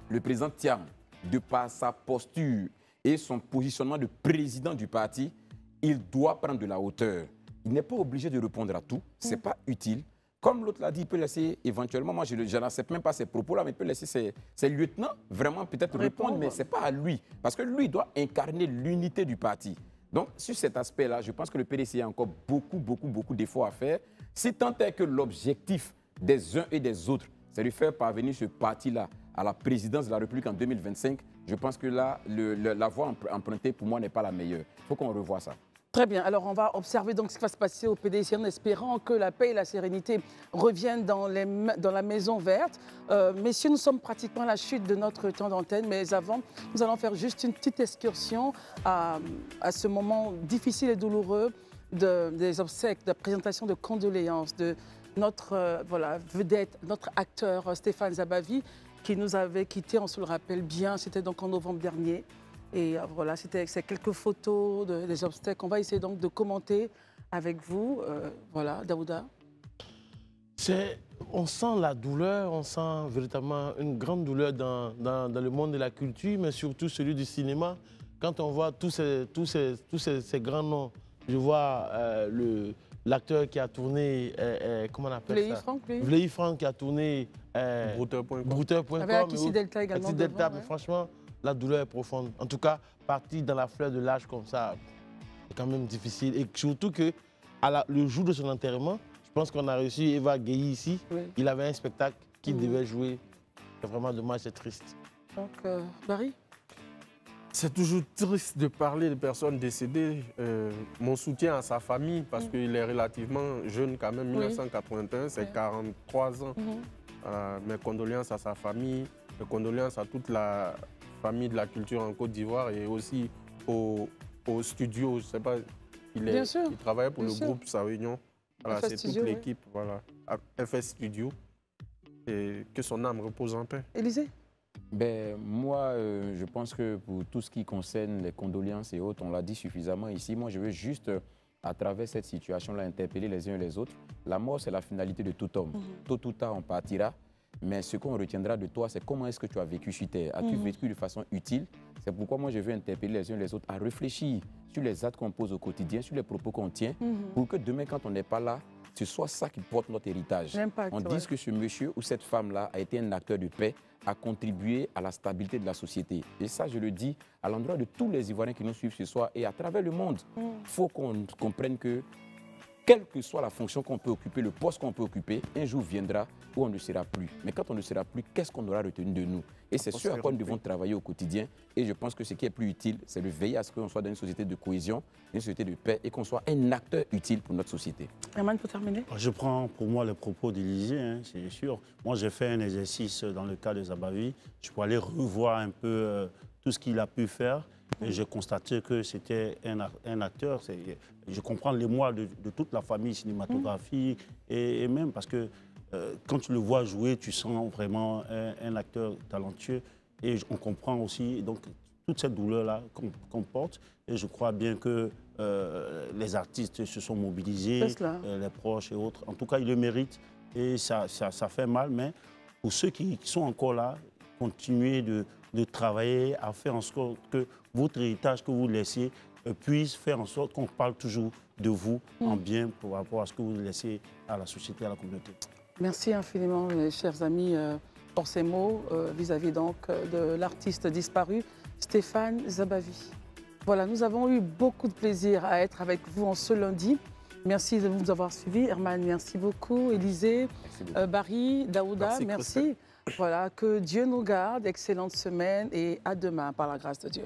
le président Thiam, de par sa posture et son positionnement de président du parti, il doit prendre de la hauteur. Il n'est pas obligé de répondre à tout, ce n'est pas utile. Comme l'autre l'a dit, il peut laisser éventuellement, moi je n'accepte même pas ces propos-là, mais il peut laisser ses lieutenants vraiment peut-être répondre, mais ce n'est pas à lui. Parce que lui doit incarner l'unité du parti. Donc, sur cet aspect-là, je pense que le PDC a encore beaucoup d'efforts à faire. Si tant est que l'objectif des uns et des autres, c'est de faire parvenir ce parti-là à la présidence de la République en 2025, je pense que là, la voie empruntée, pour moi, n'est pas la meilleure. Il faut qu'on revoie ça. Très bien. Alors, on va observer donc ce qui va se passer au PDC en espérant que la paix et la sérénité reviennent dans la Maison Verte. Messieurs, nous sommes pratiquement à la chute de notre temps d'antenne, mais avant, nous allons faire juste une petite excursion à ce moment difficile et douloureux des obsèques, de la présentation de condoléances de notre vedette, notre acteur Stéphane Zabavi, qui nous avait quittés, on se le rappelle bien, c'était donc en novembre dernier. Et voilà, c'est quelques photos des obstacles. On va essayer donc de commenter avec vous. Voilà, Daouda. On sent la douleur, on sent véritablement une grande douleur dans le monde de la culture, mais surtout celui du cinéma. Quand on voit tous ces grands noms, je vois l'acteur qui a tourné, comment on appelle ça? Vlehi Franck qui a tourné Brouteur.com. Avec Akissi Delta également. Akissi Delta, mais franchement, la douleur est profonde. En tout cas, partir dans la fleur de l'âge comme ça, c'est quand même difficile. Et surtout que le jour de son enterrement, je pense qu'on a reçu Eva Gueye ici. Oui. Il avait un spectacle qu'il devait jouer. C'est vraiment dommage, c'est triste. Donc, Barry? C'est toujours triste de parler de personnes décédées. Mon soutien à sa famille, parce qu'il est relativement jeune quand même, 1981, c'est 43 ans. Mes condoléances à sa famille, mes condoléances à toute la famille de la culture en Côte d'Ivoire et aussi au studio. Je ne sais pas, il travaillait pour le groupe Sa Réunion. Voilà, c'est toute l'équipe, voilà, FS Studio. Et que son âme repose en paix. Élisée? Ben, moi, je pense que pour tout ce qui concerne les condoléances et autres, on l'a dit suffisamment ici. Moi, je veux juste, à travers cette situation-là, interpeller les uns et les autres. La mort, c'est la finalité de tout homme. Tôt ou tard, on partira. Mais ce qu'on retiendra de toi, c'est comment est-ce que tu as vécu sur Terre. As-tu vécu de façon utile? C'est pourquoi moi, je veux interpeller les uns et les autres à réfléchir sur les actes qu'on pose au quotidien, sur les propos qu'on tient, pour que demain, quand on n'est pas là, ce soit ça qui porte notre héritage. On dise que ce monsieur ou cette femme-là a été un acteur de paix, a contribué à la stabilité de la société. Et ça, je le dis à l'endroit de tous les Ivoiriens qui nous suivent ce soir et à travers le monde. Il faut qu'on comprenne que, quelle que soit la fonction qu'on peut occuper, le poste qu'on peut occuper, un jour viendra où on ne sera plus. Mais quand on ne sera plus, qu'est-ce qu'on aura retenu de nous? Et c'est ce à quoi nous devons travailler au quotidien. Et je pense que ce qui est plus utile, c'est de veiller à ce qu'on soit dans une société de cohésion, une société de paix et qu'on soit un acteur utile pour notre société. Herman, pour terminer. Je prends pour moi les propos d'Élysée, hein, c'est sûr. Moi, j'ai fait un exercice dans le cas de Zabavi. Je peux aller revoir un peu tout ce qu'il a pu faire. Et j'ai constaté que c'était un acteur. Je comprends l'émoi de toute la famille cinématographique et même parce que quand tu le vois jouer, tu sens vraiment un acteur talentueux. Et on comprend aussi donc, toute cette douleur-là qu'on porte. Et je crois bien que les artistes se sont mobilisés, les proches et autres. En tout cas, ils le méritent et ça fait mal. Mais pour ceux qui sont encore là, continuez de travailler à faire en sorte que votre héritage que vous laissez puisse faire en sorte qu'on parle toujours de vous en bien par rapport à ce que vous laissez à la société, à la communauté. Merci infiniment, mes chers amis, pour ces mots vis-à-vis donc de l'artiste disparu, Stéphane Zabavi. Voilà, nous avons eu beaucoup de plaisir à être avec vous en ce lundi. Merci de nous avoir suivis. Herman, merci beaucoup. Élisée, Barry, Daouda, merci. Voilà, que Dieu nous garde. Excellente semaine et à demain par la grâce de Dieu.